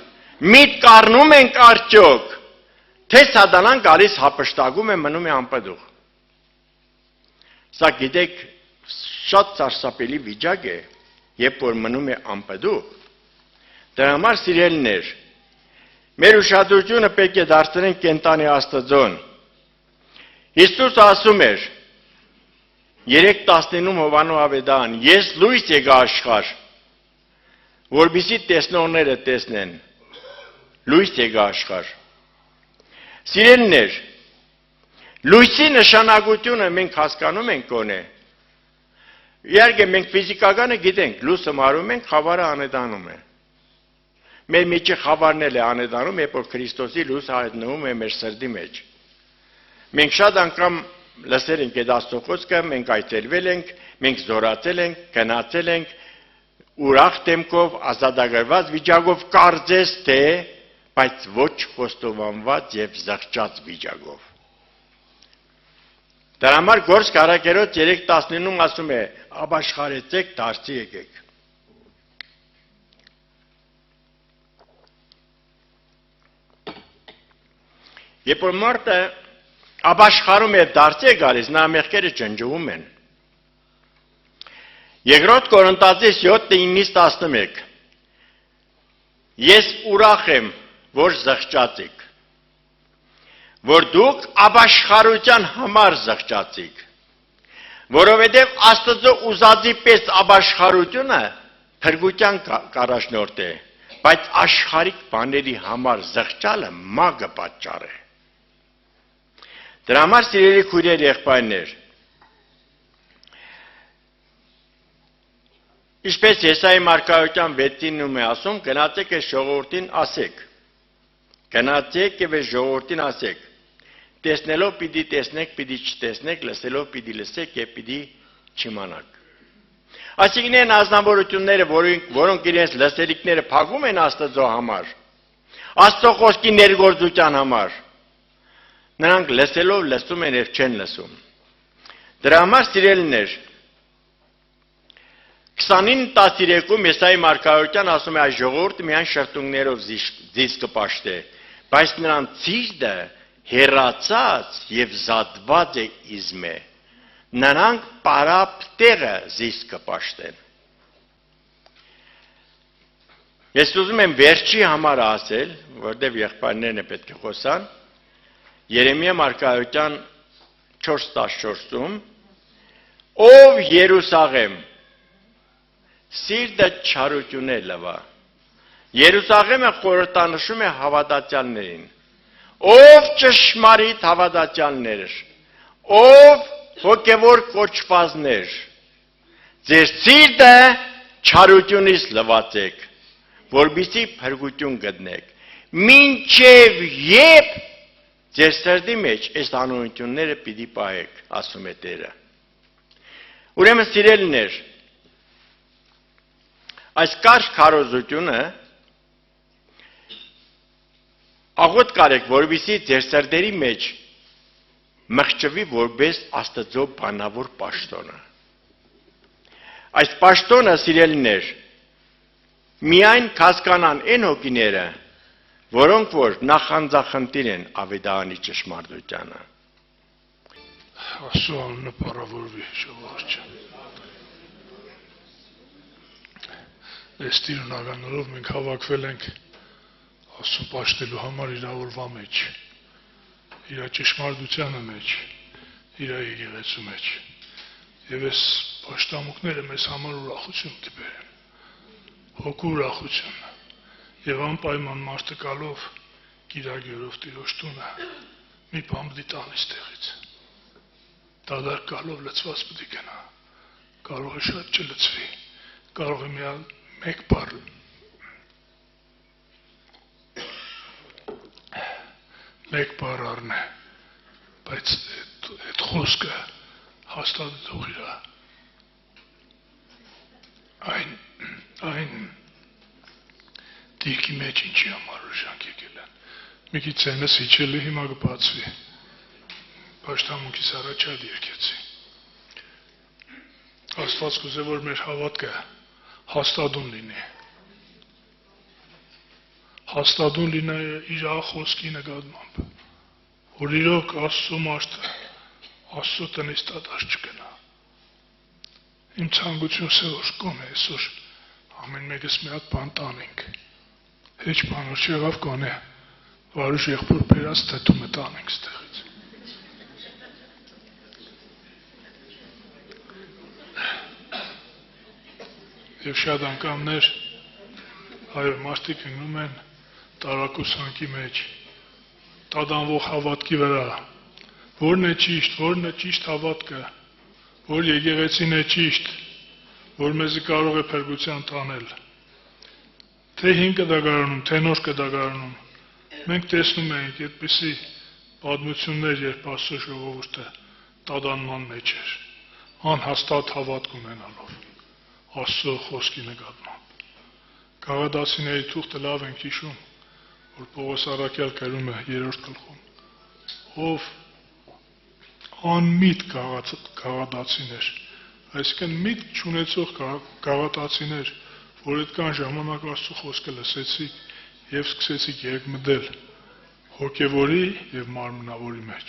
միտք առնում ենք արդյոք, թե սատանան գալիս հափշտակում է, մնում է անպտուղ։ Սա գիտեք շատ սարսափելի վիճակ է, երբ որ մնում է անպտուղ։ Դրա համար սիրելիներ, մեր ուշադրությունը պետք է դարձնենք կենտանի Աստծուն։ Հիսուս ասում էր 3:19 Հովանու ավետարան. Ես լույս եկա աշխարհ, որպեսզի տեսնողները տեսնեն։ Լույս եկա աշխարհ։ Սիրելիներ, լույսի նշանակությունը մենք հասկանում ենք կոնե։ Իհարկե մենք ֆիզիկականը գիտենք, լույսը մարում ենք, խավարը անետանում է։ Մեր միջի խավարն էլ է անետանում, երբ որ Քրիստոսի լույսը հայտնվում է մեր սրտի մեջ։ Մենք շատ անգամ լսել ենք այդ Աստծո խոսքը, մենք այցելվել ենք, մենք զորացել ենք, գնացել ենք ուրախ դեմքով, ազատագրված վիճակով, կարծես թե, բայց ոչ խոստովանված եւ զղջած վիճակով։ Դրա համար Գործք առաքերոց 3:19-ում ասում է. «Ապաշխարեցեք, դարձի եկեք»։ Երբ որ մարդը ապաշխարում է դարձի է գալիս, նա մեղքերը ջնջվում են։ Երկրորդ Կորինթացիս 7:9-11 Ես ուրախ եմ, որ զղջած եք, որ դուք ապաշխարության համար զղջացիք, որովհետև Աստծո ուզածի պես ապաշխարությունը փրկության առաջնորդ է, բայց աշխարհիկ բաների համար զղջալը մագը պատճառ է։ Դրա համար սիրելի քույրեր, եղբայրներ, ինչպես Եսայի մարգարեության 6:9-ում է ասում, գնացեք այս ժողովրդին ասեք, գնացեք եւ այս ժողովրդին ասեք, տեսնելով պիտի տեսնեք, պիտի չտեսնեք, լսելով պիտի լսեք եւ պիտի չիմանաք։ Այսինքն այն ազնվորությունները, որոնք իրենց լսելիքները փակում են Աստծո համար, Աստծո խոսքի ներգործության համար, նրանք լսելով լսում են եւ չեն լսում։ Դրա համար սիրելիներ, 29:13-ում Եսայի մարգարեության ասում է այս ժողովուրդը միայն շրթունքներով զիս կպաշտե, բայց նրանց ցիրտը հեռացած եւ զատված է իզմե, նրանք պարապ տեղը զիս կպաշտեն։ Ես ուզում եմ վերջի համար ասել, որտեղ եղբայրներն է պետք է խոսան, Երեմիա մարգարեության 4:14-ում, ով Երուսաղեմ, սիրտը չարություն է լվա։ Երուսաղեմը խորհրդանշում է հավատացյալներին, ով ճշմարիտ հավատացյալներ, ով հոգևոր կոչվածներ, ձեր սիրտը չարությունից լվացեք, որպեսզի փրկություն գտնեք, մինչև երբ ձեր սրտի մեջ այս անօրենությունները պիտի պահեք, ասում է Տերը։ Ուրեմն սիրելիներ, այս կարճ քարոզությունը աղոտ կարեք, որպեսզի ձեր սրտերի մեջ մղջվի որպես Աստծո բանավոր պաշտոնը։ Այս պաշտոնը, սիրելիներ, միայն կհասկանան այն հոգիները, որոնք որ նախանձախնդիր են ավետարանի ճշմարտությանը։ Աստծո անունը փառավորվի, ժողովուրդ։ Այս տիրունականներով մենք հավաքվել ենք Աստծուն պաշտելու համար իր օրվա մեջ, իր ճշմարտությանը մեջ, իր եկեղեցու մեջ։ Եվ այս պաշտամունքները մեզ համար ուրախություն տիպեն, հոգու ուրախություն։ Եվ անպայման մարդը գալով գիրագերով Տիրոջ տունը մի բան պիտի տանի ստեղից։ Դադար գալով լցված պիտի գնա, կարող է շատ չլցվի, կարող է միան մեկ բառ առնե, բայց այդ խոսքը հաստատող իր այն դիրքի մեջ ինչի համար ուժանք եկել են։ Մի քիչ ցենս իջել է, հիմա կբացվի։ Պաշտամունքից առաջ երկեցի։ Աստված կուզե, որ մեր հավատքը հաստատուն լինի։ Հաստատուն լինի իր խոսքի նկատմամբ, որ իրոք Աստծո մարդը Աստծո տնից դադար չգնա։ Իմ ցանկությունս է որ կոնե այսօր ամեն մեկս մի հատ բան տանենք։ Հեչ բան որ չեղավ կոնե վարուժ եղբոր բերած թեթումը տանենք ստեղից։ Եվ շատ անգամներ այո մարդիկ ընկնում են տարակուսանքի մեջ տադանվող հավատքի վրա որն է ճիշտ հավատքը որ եկեղեցին է ճիշտ որ մեզի կարող է փրկության տանել թե հին կդագարանում թե նոր կդագարանում մենք տեսնում ենք այդպիսի պատմություններ երբ Աստծո ժողովուրդը տադանման մեջ էր անհաստատ հավատք ունենալով Աստծո խոսքի նկատմամբ Գաղադացիների թուղթը լավ ենք հիշում որ Պողոս առաքյալ գրում է 3-րդ գլխում ով անմիտ գաղադացիներ այսինքն միտք չունեցող գաղադացիներ որ այդքան ժամանակ Աստծո խոսքը լսեցիք եւ սկսեցիք երկմտել հոգեվորի եւ մարմնավորի մեջ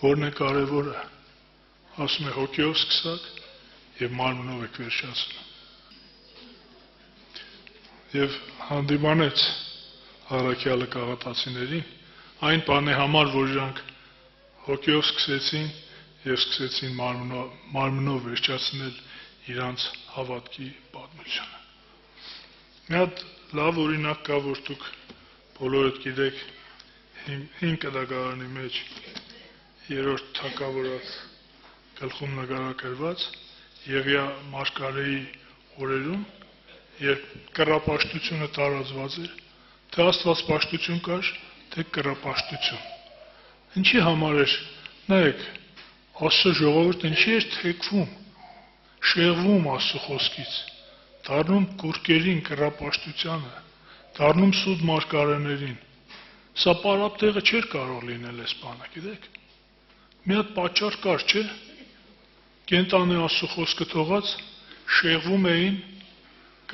որն է կարևորը ասում է հոգեով սկսակ եւ մարմնով եք վերջացնում եւ հանդիմանեց առաքյալը գաղատացիներին այն բանի համար որ իրանք հոգեով սկսեցին եւ սկսեցին մարմնով վերջացնել իրանց հավատքի պատմությունը մի հատ լավ օրինակ կա որ դուք բոլորդ գիտեք հին կդագարանի մեջ 3-րդ թագավորաց գլխում նկարագրված Եղիա մարգարեի օրերում երբ կռապաշտությունը տարածված էր թե աստվածպաշտություն կար թե կռապաշտություն ինչի համար էր նայեք Աստծո ժողովուրդը ինչի էր թեքվում շեղվում Աստծո խոսքից դառնում կուրկերին կռապաշտությանը դառնում սուտ մարգարեներին սա պարապ տեղը չէր կարող լինել այս բանը գիտեք մի հատ պատճառ կար չէ կենտանի Աստծո խոսքը թողած շեղվում էին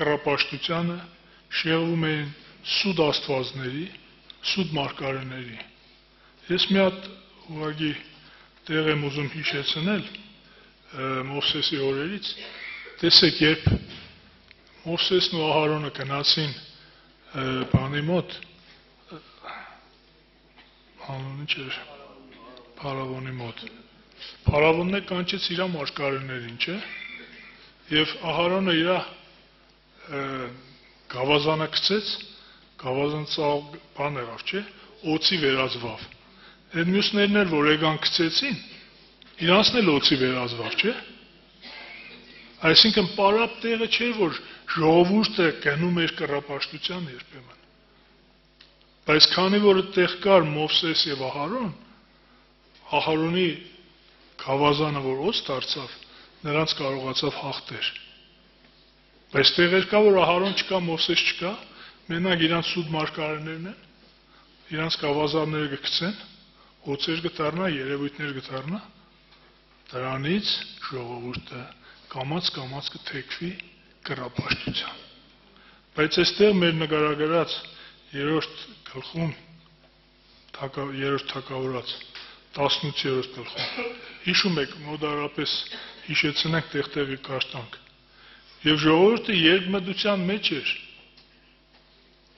կռապաշտությանը շեղվում էին սուտ աստվածների սուտ մարգարեների ես մի հատ ուղղակի տեղ եմ ուզում հիշեցնել Մովսեսի օրերից տեսեք երբ Մովսեսն ու Ահարոնը գնացին բանի մոտ անունը չէր Փարավոնի մոտ Փարավոնն է կանչեց իր մարգարեներին չէ եւ Ահարոնը իր գավազանը գցեց գավազան ծաղ բան եղավ չէ օծի վերածվավ այդ մյուսներն էլ որ եկան գցեցին իրանցն էլ օծի վերածվավ չէ այսինքն պարապ տեղը չէր որ ժողովուրդը գնում էր կռապաշտության երբեմն բայց քանի որ այդտեղ կար Մովսես եւ Ահարոն Ահարոնի գավազանը որ օծ դարձավ նրանց կարողացավ հաղթել բայց տեղեր կա որ Ահարոն չկա Մովսես չկա մենակ իրանց սուտ մարգարեներն են իրանց գավազանները կգցեն օծեր կդառնա երևույթներ կդառնա դրանից ժողովուրդը կամաց կթեքվի կռապաշտության բայց այստեղ մեր նկարագրած 3-րդ գլխում 3-րդ թագավորաց 18-րդ գլխում հիշում եք մոդարապես հիշեցնենք տեղի կաշտանք եւ ժողովուրդը երկմտության մեջ էր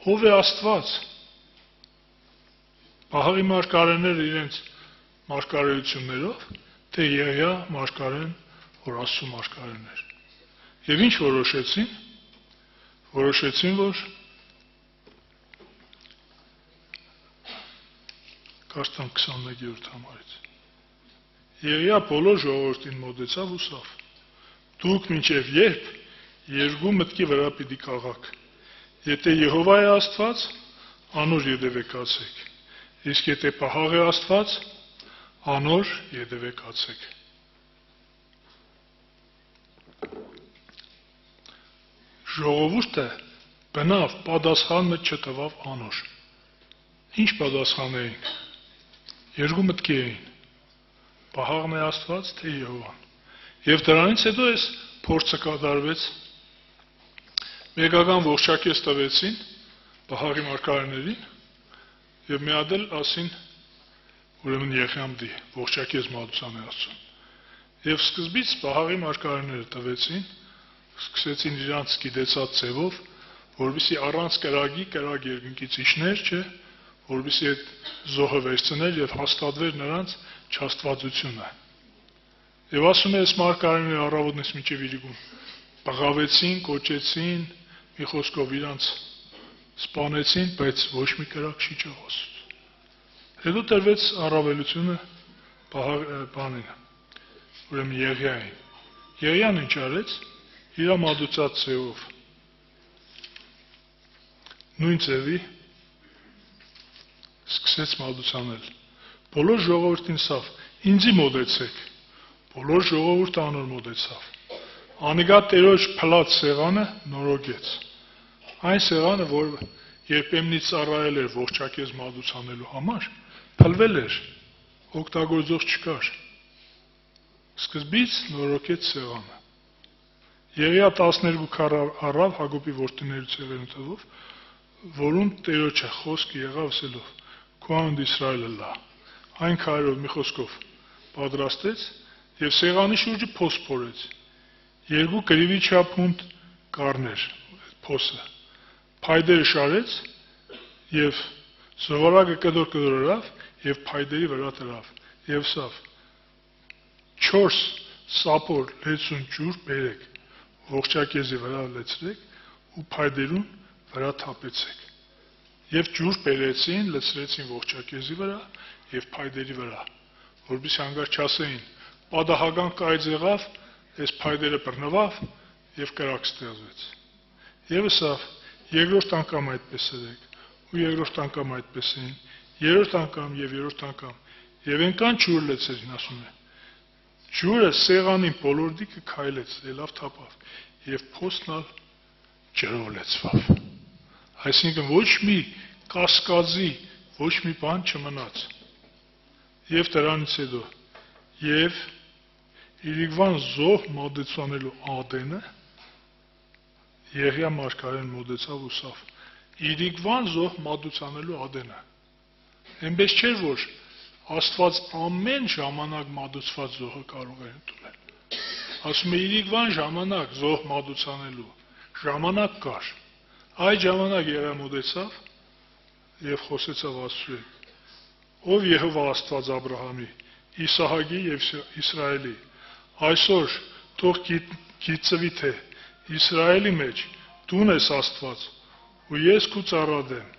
ով է Աստված Ահարի մարգարեները իրենց մարգարեություններով թե Եղիա մարգարեն որ Աստծո մարգարեն էր եւ ինչ որոշեցին որ Կաշտան 21-րդ համարից Եղիա բոլոր ժողովրդին մոտեցավ ու սավ դուք մինչև երբ երկու մտքի վրա պիտի կաղաք եթե Եհովա է Աստված անոր յետևեկացեք իսկ եթե պահաղ է Աստված անոր յետևեկացեք ժողովուրդը բնավ պատասխանը չտվավ անոր ինչ պատասխան էին երկու մտքի էին պահաղն է Աստված թե Եհովան եւ դրանից հետո այս փորձը կատարվեց մեկական ողջակեզ տվեցին Բահարի մարգարեներին եւ մի հատ էլ ասին ուրեմն Եղիամդի ողջակեզ մատուցան է ասում Եվ սկզբից Բահաղի մարգարեները տվեցին, սկսեցին իրանց գիտեցած ձևով, որովհետեւ առանց կրագի կրագ երկնքից իջներ, չէ, որովհետեւ այդ զոհը վերցներ եւ հաստատվեր նրանց չաստվածությունը։ Եվ ասում է, այս մարգարեները առավոտից մինչև իրիկուն բղավեցին, կոչեցին, մի խոսքով իրանց սպանեցին, բայց ոչ մի կրակ չի չեղոսում։ Հետո տրվեց առավելությունը բանին, ուրեմն Եղիային։ Եղիան ինչ արեց, իր մատուցած ձևով, նույն ձևի սկսեց մատուցանել։ Բոլոր ժողովրդին սավ, ինձի մոտեցեք, բոլոր ժողովուրդը անոր մոտեցավ։ Անիգա Տերոջ փլած սեղանը նորոգեց։ Այն սեղանը, որ երբեմնի ծառայել էր ողջակեզ մատուցանելու համար, փլվել էր, օգտագործող չկար։ Սկզբից նորոգեց սեղանը։ Եղիա 12 քար առավ Հակոբի որդիներից եղերուն տվով, որում Տերոջը խոսք եղավ ասելով. «Քո անունդ Իսրայելը լա»։ Այն քարերով մի խոսքով պատրաստեց եւ սեղանի շուրջը փոս փորեց։ 2 գրիվի չափունդ կառներ փոսը։ Փայդերը շարեց եւ զովարակը կդոր արավ եւ փայդերի վրա դրավ եւ սավ 4 սապոր լեցուն ջուր բերեք, ողջակեզի վրա լեցրեք ու փայդերուն վրա թափեցեք։ Եվ ջուր բերեցին, լցրեցին ողջակեզի վրա եւ փայդերի վրա, որովհետեւ հանգար չասեին, պատահական կայծ եղավ, այս փայդերը բռնվավ եւ կրակ ստեղծվեց։ Եվ սավ երկրորդ անգամ այդպես եք, ու երկրորդ անգամ այդպես էին, երրորդ անգամ եւ երրորդ անգամ։ Եվ այնքան ջուր լեցրին, ասում է։ Ջուրը սեղանին բոլոր դիքը քայլեց, ելավ թափավ եւ փոսնալ ջրով լեցվավ։ Այսինքն ոչ մի կասկածի, ոչ մի բան չմնաց։ Եվ դրանից հետո եւ Իրիկվան զոհ մոտեցանելու ադենը Եղիա մարգարեն մոտեցավ ու սավ։ Իրիկվան զոհ մոտեցանելու ադենը։ Այնպես չէր, որ Աստված ամեն ժամանակ մատուցված զոհը կարող է ընդունել։ Ասում է իրիկվան ժամանակ զոհ մատուցանելու ժամանակ կար։ Այդ ժամանակ Եղիա մոտեցավ եւ խոսեցավ Աստծու հետ. Ով Եհովա Աստված Աբրահամի, Իսահակի եւ Իսրայելի, այսօր թող գիտծվի թե Իսրայելի մեջ դուն ես Աստված ու ես քու ծառան եմ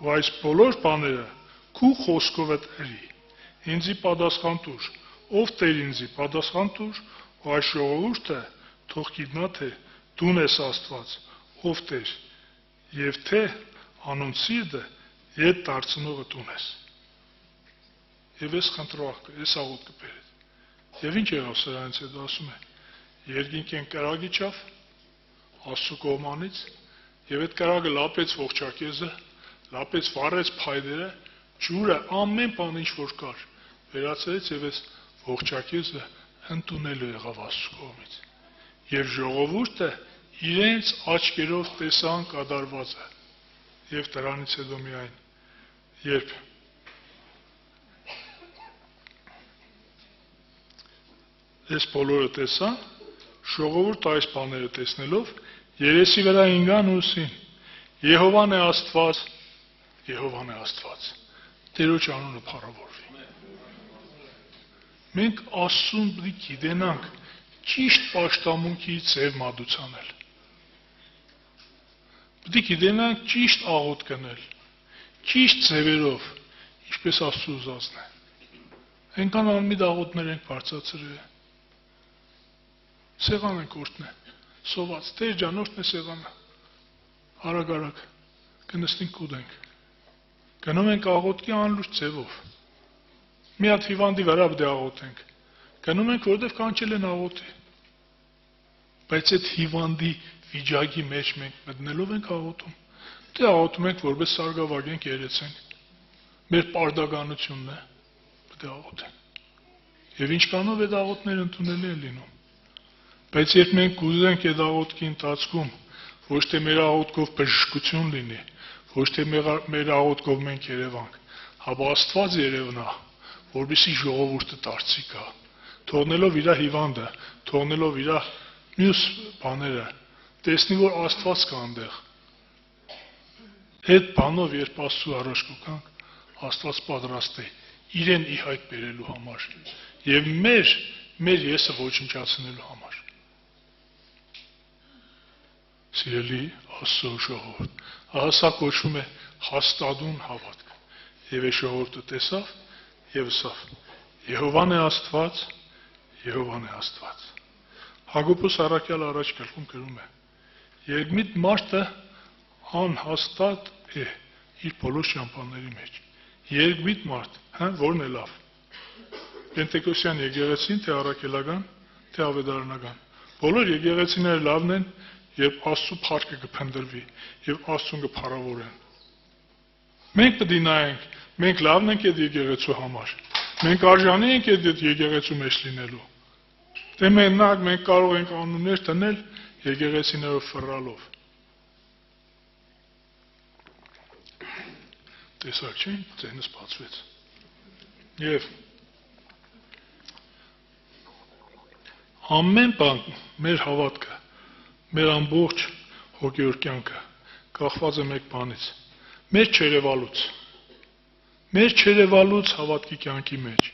ու այս բոլոր բաները քու խոսքով էրի։ Ինձի պատասխան տուր, ով Տեր ինձի պատասխան տուր, ու այս ժողովուրդը թող գիտնա թե դուն ես Աստված, ով Տեր, եւ թե անոնց սիրտը ետ դարձնողը դուն ես։ Եվ ես խնդրող, ես աղոտ կբերեց։ Եվ ինչ եղավ սրանից հետո ասում է, երկինքեն կրագ իջավ Աստծու կողմանից, եւ այդ կրագը լապեց ողջակեզը, լապեց վառեց փայդերը, ջուրը ամեն բան ինչ որ կար վերացրեց եւ այս ողջակեզը ընդունելու եղավ Աստծու կողմից։ Եվ ժողովուրդը իրենց աչքերով տեսան կատարվածը։ Եվ դրանից հետո միայն երբ այս բոլորը տեսան, ժողովուրդը այս բաները տեսնելով երեսի վրա ինգան ու ասին. Եհովան է Աստված, Եհովան է Աստված։ Տերոջ անունը փառավորվի։ Մենք Աստծուն պետք է գիտենանք ճիշտ պաշտամունքի ձև մատուցանել։ Պետք է գիտենանք ճիշտ աղոտ կնել, ճիշտ ձևերով, ինչպես Աստծու ուզածն է։ Այնքան անմիտ աղոտներ ենք բարձրացրել։ Սեղան ենք օրհնել, սոված, Տեր ջան, օրհնե սեղանը։ Արագ կնստենք կուտենք։ Գնում ենք աղոտքի անլուրջ ձևով։ Մի հատ հիվանդի վրա պետք է աղոթենք։ Գնում ենք, որովհետև կանչել են աղոթի։ Բայց այդ հիվանդի վիճակի մեջ մենք մտնելով ենք աղոթում։ Դե աղոթում ենք, որպես սարգսավագենք երեցենք։ Մեր պարտականությունն է, պետք է աղոթենք։ Եվ ինչքանով այդ աղոթները ընդունելի են լինում։ Բայց երբ մենք կուզենք այդ աղոթքի ընթացքում ոչ թե մեր աղոթքով բժշկություն լինի, ոչ թե մեր աղոթքով մենք երևանք, հապա Աստված երևնա, որպեսզի ժողովուրդը դարձի գա, թողնելով իր հիվանդը, թողնելով իր մյուս բաները, տեսնի, որ Աստված կա այնտեղ։ Այդ բանով երբ Աստծո առաջ կգանք, Աստված պատրաստ է իրեն ի հայտ բերելու համար եւ մեր եսը ոչնչացնելու համար։ Սիրելի Աստծո ժողովուրդ, ահա կոչվում է հաստատուն հավատք։ Եվ այս ժողովուրդը տեսավ եւ ասավ. Եհովան է Աստված, Եհովան է Աստված։ Հակոբոս առաքյալը առաջ գլխում գրում է. Երկմիտ մարդը անհաստատ է իր բոլոր ճամփաների մեջ։ Երկմիտ մարդ, որն է լավ։ Պենտեկոստյան եկեղեցին, թե առաքելական, թե ավետարանական։ Բոլոր եկեղեցիները լավն են, երբ Աստծո փառքը կփնտրվի եւ Աստծուն կփառավորեն։ Մենք պետք է նայենք, մենք լավն ենք այդ եկեղեցու համար։ Մենք արժանի ենք այդ եկեղեցու մեջ լինելու։ Դե մենք կարող ենք անուններ դնել եկեղեցիներով ֆռալով։ Տեսակ չէ, ձենս բացվեց։ Եվ ամեն բան, մեր հավատքը, մեր ամբողջ հոգևոր կյանքը կախված է մեկ բանից, մեր չերևալուց հավատքի կյանքի մեջ,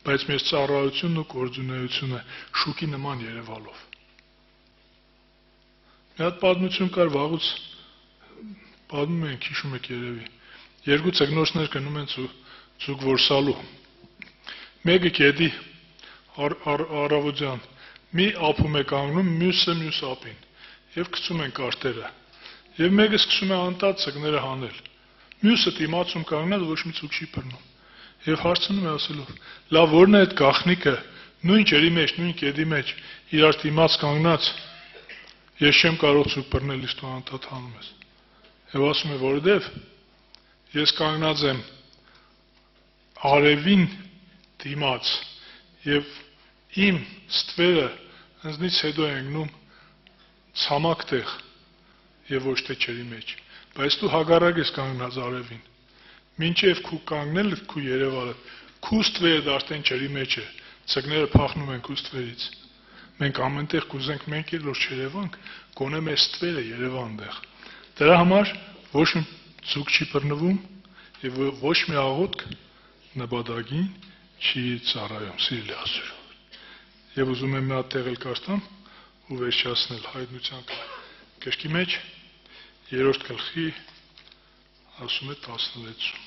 բայց մեր ծառայությունն ու գործունեությունը շուկի նման երևալով։ Մի հատ պատմություն կար վաղուց, պատմում ենք, հիշում եք երևի, երկու ծգնոցներ գնում են ձուկ որսալու, մեկը գետի առավոտյան մի ափում է կանգնում, մյուսը մյուս ափին եւ գցում են կարտերը եւ մեկը սկսում է անտած ծգները հանել, մյուսը դիմացում կանգնած ոչ մի ձուկ չի բռնում եւ հարցնում է ասելով. լավ, որն է այդ գաղտնիքը նույն ջրի մեջ, նույն գետի մեջ իրար դիմաց կանգնած, ես չեմ կարող ձուկ բռնել, իսկ դու անտած հանում ես։ Եվ ասում է, որովհետև ես կանգնած եմ արևին դիմաց եւ իմ ստվերը ինձնից հետո է ընկնում ցամաք տեղ եւ ոչ թե ջրի մեջ, բայց դու հագարակ ես կանգնած արևին, մինչեւ քու կանգնելը քու երևալը, քու ստվերը արդեն ջրի մեջ է, ծգները փախնում են քու ստվերից։ Մենք ամենտեղ կուզենք մենք էլ որ չերևանք, գոնե մեր ստվերը երևան դեղ։ Դրա համար ոչ մի ձուկ չի բռնվում եւ ոչ մի աղոթք նպատակին չի ծառայում, սիրելի Աստծո։ Եվ ուզում եմ մի հատ տեղ էլ կարդամ ու վերջացնել հայտնության գրքի մեջ 3-րդ գլխի ասում է 16-ում։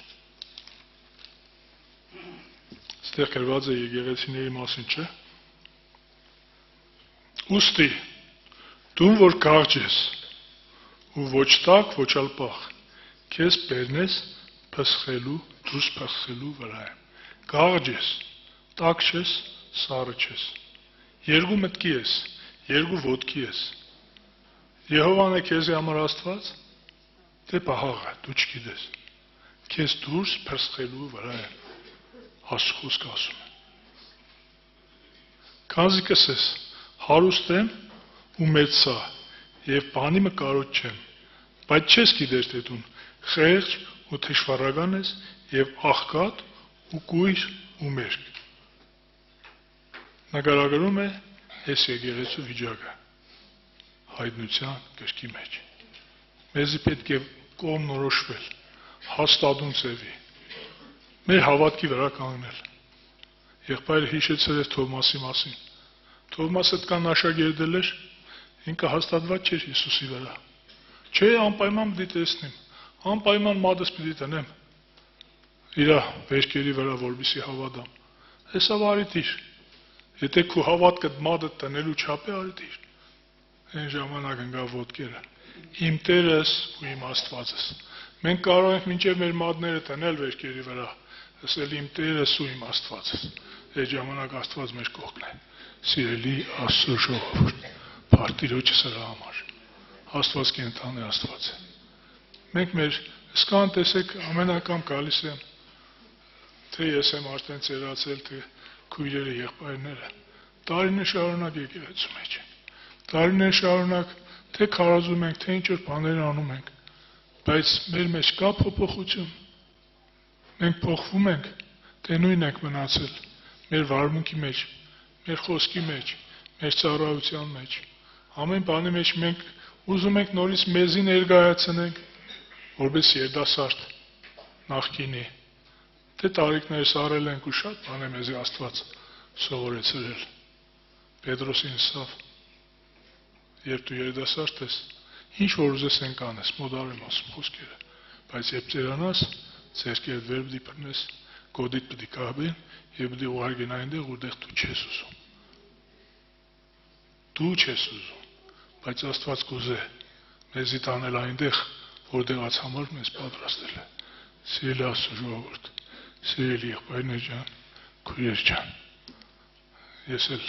Ստեղ գրված է եկեղեցիների մասին, չէ՞։ Ուստի դու որ կարճ ես ու ոչ տակ, ոչ ալ պաղ, քեզ բերնես փսխելու, դուրս փսխելու վրա եմ։ Կարճ ես, տակ չես, սառը չես։ Երկու մտքի ես, երկու ոտքի ես։ Եհովան է քեզի համար Աստված, դե պահաղը, դու չգիտես։ Քեզ դուրս փսխելու վրա եմ։ Աստծո ասում է։ Քանզի կսես, հարուստ եմ ու մեծա, եւ բանի մը կարոտ չեմ, բայց չես գիտեր թե դու խեղճ ու թշվառական ես եւ աղքատ ու կույր ու մերկ։ Նկարագրում է այս եկեղեցու վիճակը հայտնության գրքի մեջ։ Մեզի պետք է կողմնորոշվել, հաստատուն ձևի, մեր հավատքի վրա կանգնել։ Եղբայրը հիշեցել էր Թովմասի մասին։ Թովմասը այդքան աշակերտել էր, ինքը հաստատված չէր Հիսուսի վրա։ Չէ, անպայման պիտի տեսնեմ, անպայման մատս պիտի տնեմ իր վերքերի վրա, որպեսզի հավատամ։ Հեսա արիտիր։ Եթե քո հավատքը մատը տնելու չափ է արիտիր, այն ժամանակ ընկավ ոտքերը։ Իմ Տերս ու իմ Աստվածս։ Մենք կարող ենք մինչև մեր մատները տնել վերքերի վրա, ասել իմ Տերս ու իմ Աստվածս։ Այդ ժամանակ Աստված մեր կողքն է։ Սիրելի Աստծո ժողովուրդ, Փառտիրոջը սրա համար։ Աստված կենթանի Աստված է։ Մենք մեր սկան տեսեք ամեն անգամ գալիս են, թե ես եմ արդեն ծերացել, թե քույրերը, եղբայրները, տարիներ շարունակ եկեղեցու մեջ են։ Տարիներ շարունակ թե քարոզում ենք, թե ինչ-որ բաներ անում ենք, բայց մեր մեջ կա փոփոխություն։ Մենք փոխվում ենք, թե նույն ենք մնացել մեր վարմունքի մեջ, մեր խոսքի մեջ, մեր ծառայության մեջ, ամեն բանի մեջ մենք ուզում ենք նորից մեզի ներկայացնենք, որպես երիտասարդ նախկինի, թե տարիքներս արել ենք ու շատ բան է մեզի Աստված սովորեցրել։ Պետրոսին ասավ, երբ դու երիտասարդ ես, ինչ որ ուզես ենք անես, մոդարեմ ասում խոսքերը, բայց երբ ծերանաս, ձեռքերդ վեր պիտի բռնես, գոդիդ պիտի կապեն եւ պիտի ուղարկեն այնտեղ, որտեղ դու չես ուզում։ Դու չես ուզում, բայց Աստված կուզե մեզի տանել այնտեղ, որտեղ ած համար մեզ պատրաստել է։ Սիրելի Աստծո ժողովուրդ, սիրելի եղբայրներ ջան, քույրեր ջան, ես էլ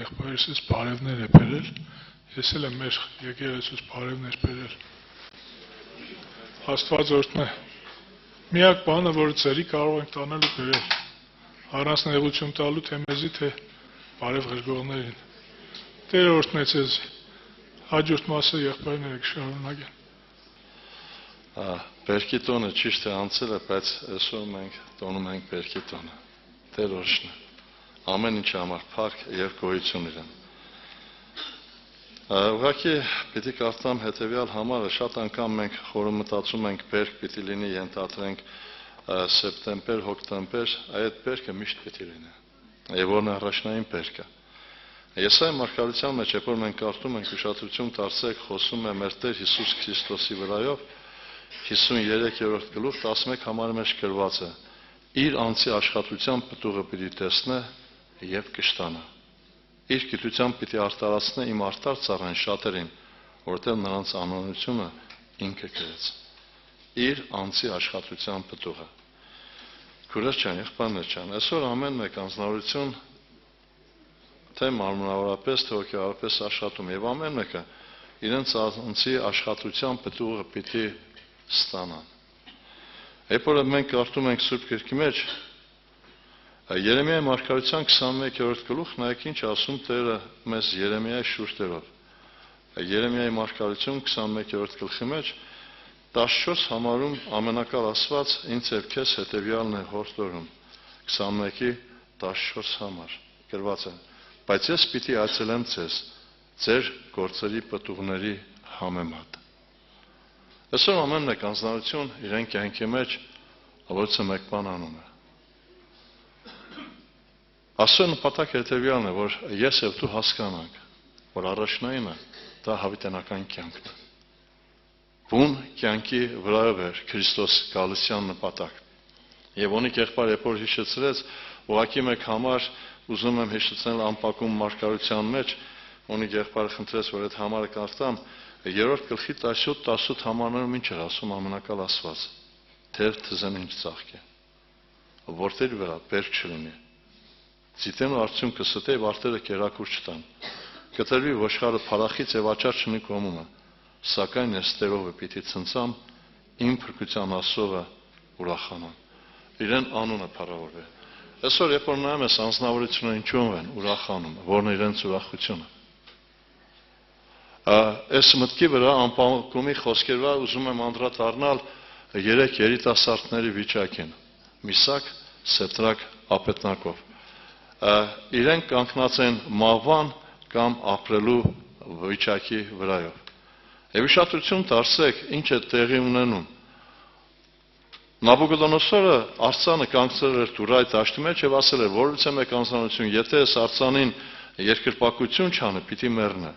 եղբայրս բարևներ է բերել, ես էլ եմ մեր եկեղեցուց բարևներ բերել։ Աստված օրհնե։ Միակ բանը, որ ծերի կարող ենք տանել ու բերել, առանց նեղություն տալու թե մեզի, թե բարև ղրգողներին։ Տերը օրհնե ձեզ, հաջորդ մասը եղբայրները կշարունակեն։ Բերքի տոնը ճիշտ է անցել է, բայց այսօր մենք տոնում ենք բերքի տոնը։ Տեր օրհնե։ Ամեն ինչի համար փառք եւ գոհություն իրեն։ Ուղղակի պիտի կարդամ հետեւյալ համարը, շատ անգամ մենք խորը մտածում ենք բերք պիտի լինի ենթադրենք սեպտեմբեր, հոկտեմբեր, այդ բերքը միշտ պիտի լինի։ Եվ որն է առաջնային բերքը։ Եսայի մարգարության մեջ, երբ որ մենք կարդում ենք ուշադրություն դարձեք, խոսում է մեր Տեր Հիսուս Քրիստոսի վրայով, 53-րդ գլուխ 11 համարի մեջ գրված է. իր անձի աշխատության պտուղը պիտի տեսնե եւ կշտանա։ Իր գիտությամբ պիտի արտարացնե իմ արտար ծառան շատերին, որտեղ նրանց անօրությունը ինքը գրեց։ Իր անձի աշխատության պտուղը։ Քուրեր ջան, եղբայրներ ջան, այսօր ամեն մեկ անձնավորություն թե մարմնավորապես, թե հոգեվորապես աշխատում եւ ամեն մեկը իրենց անձի աշխատության պտուղը պիտի ստանան։ Երբ որ մենք կարդում ենք Սուրբ Գրքի մեջ Երեմիայի մարգարության 21-րդ գլուխ, նայեք ինչ ասում Տերը մեզ Երեմիայի շուրթերով։ Երեմիայի մարգարություն 21-րդ գլխի մեջ 14 համարում ամենակալ ասված ինձ եւ քեզ հետեւյալն է հորդորում 21-ի 14 համար գրված է. բայց ես պիտի այցելեմ ձեզ ձեր գործերի պտուղների համեմատ։ Այսօր ամեն մեկ անձնարություն իրեն կյանքի մեջ ավորցը մեկ բան անում է։ Աստծո նպատակը հետևյալն է, որ ես եւ դու հասկանանք, որ առաջնայինը դա հավիտենական կյանքն է։ Բուն կյանքի վրայով էր Քրիստոս գալության նպատակ։ Եվ ունի եղբայր երբ որ հիշեցրեց, ուղղակի մեկ համար ուզում եմ հիշեցնել անպակում մարգարության մեջ, ունի եղբայրը խնդրեց, որ այդ համարը կարդամ, 3-րդ գլխի 17-18 համարներում ինչ էր ասում ամենակալ Աստված. Թեր թզեն ինչ ծաղկե, որտեր վրա բերք չլինի։ Ձիտեն ու արդյունքը ստե եւ արտերը կերակուր չտան։ Կտրվի ոչխարը փարախից եւ աչար չնի կողմումը, սակայն ես Տերովը պիտի ցնցամ, իմ փրկության Աստծովը ուրախանամ։ Իրեն անունը փառավորվի։ Այսօր երբ որ նայում ես անձնավորությունը ինչու են ուրախանում, որն է իրենց ուրախությունը։ Այս մտքի վրա անպակումի խոսքեր վրա ուզում եմ անդրադառնալ 3 երիտասարդների վիճակին՝ Միսակ, Սեդրակ, Աբեդնագով։ Իրենք կանգնած են մահվան կամ ապրելու վիճակի վրայով։ Եվ ուշադրություն դարձեք, ինչ է տեղի ունենում։ Նաբուկոդոնոսորը արձանը կանգնել էր Թուրայի դաշտի մեջ եւ ասել էր, որից է մեկ անձնություն, եթե այս արձանին երկրպագություն չանի, պիտի մեռնի։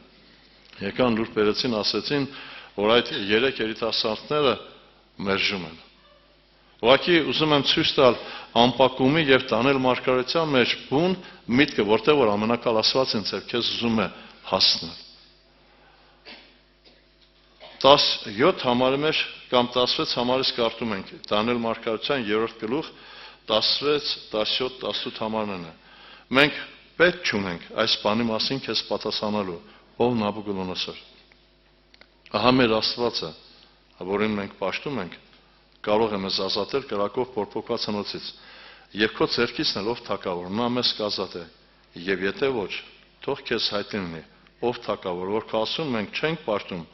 Եկան լուր բերեցին, ասեցին, որ այդ 3 երիտասարդները մերժում են։ Ուղղակի ուզում եմ ցույց տալ անպակումի եւ տանել մարգարության մեջ բուն միտքը, որտեղ որ ամենակալ Աստված ինձ եւ քեզ ուզում է հասնել։ 17 համարի մեջ կամ 16 համարից կարդում ենք Դանիել մարգարության 3-րդ գլուխ 16, 17, 18 համարներն է։ Մենք պետք չունենք այս բանի մասին քեզ պատասխանելու, ով Նաբուկոդոնոսոր։ Ահա մեր Աստվածը, որին մենք պաշտում ենք, կարող է մեզ ազատել կրակով փորփոքված հնոցից, եւ քո ձեռքիցն էլ ով թակավոր, նա մեզ կազատե, եւ եթե ոչ, թող քեզ հայտնի լինի, ով թակավոր, որ քո ասում մենք չենք պաշտում,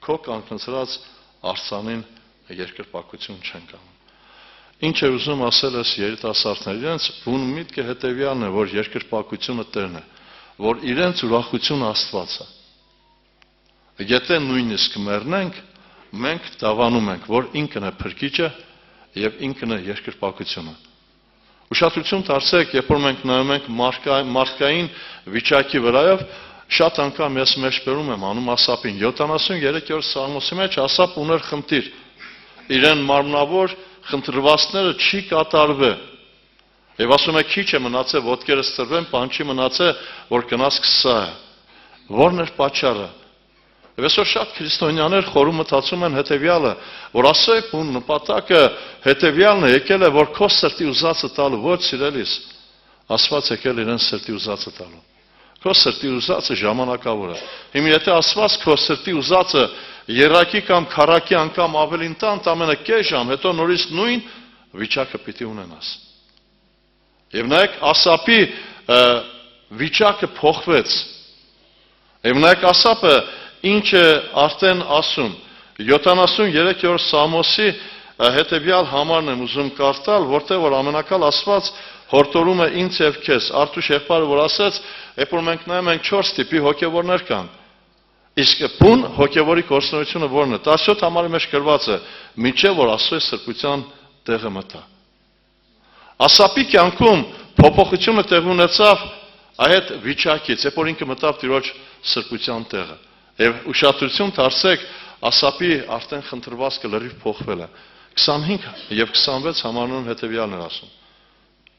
քո կանգնեցրած արձանին երկրպագություն չենք անում։ Ինչ է ուզում ասել ես երիտասարդներ, իրենց բուն միտքը հետևյալն է, որ երկրպագությունը Տերն է, որ իրենց ուրախությունը Աստված է։ Եթե նույնիսկ մեռնենք, մենք դավանում ենք, որ ինքն է փրկիչը եւ ինքն է երկրպագությունը։ Ուշադրություն դարձրեք, երբ որ մենք նայում ենք մարդկային վիճակի վրայով, շատ անգամ ես մեջբերում եմ անում Ասապին 73-րդ Սաղմոսի մեջ Ասապ ուներ խնդիր։ Իրեն մարմնավոր խնդրվածները չի կատարվե։ Եվ ասում է քիչ է մնացել ոտքերս ծրվեն, բան չի մնացել, որ գնաց քսա։ Որն էր պատճառը։ Եվ այսօր շատ քրիստոնյաներ խորում մտածում են հետևյալը, որ ասոյ բուն նպատակը հետևյալն է, եկել է, որ քո սրտի ուզածը տալու, ոչ սիրելիս, Աստված եկել իրեն սրտի ուզածը տալու։ Քո սրտի ուզածը ժամանակավոր է։ Հիմա եթե Աստված քո սրտի ուզածը երակի կամ քարակի անգամ ավելին տա, ամենը կես ժամ, հետո նորից նույն վիճակը պիտի ունենաս։ Եվ նայեք Ասապի վիճակը փոխվեց։ Եվ նայեք Ասապը ինչ է արդեն ասում 73-րդ Սամոսի հետևյալ համարն եմ ուզում կարդալ, որտեղ որ ամենակալ Աստված հորդորում է ինձ եւ քեզ, Արտուշ եղբայրը որ ասեց, երբ որ մենք նայում ենք 4 տիպի հոգևորներ կան, իսկ բուն հոգևորի գործունեությունը որն է, 17 համարի մեջ գրված է, միջև որ Աստծո սրբության տեղը մտա։ Ասապի կյանքում փոփոխությունը տեղ ունեցավ այդ վիճակից, երբ որ ինքը մտավ Տիրոջ սրբության տեղը։ Եվ ուշադրություն դարձեք, Ասապի արդեն խնդրվածքը լրիվ փոխվել է։ 25 եւ 26 համարներում հետեւյալն է ասում.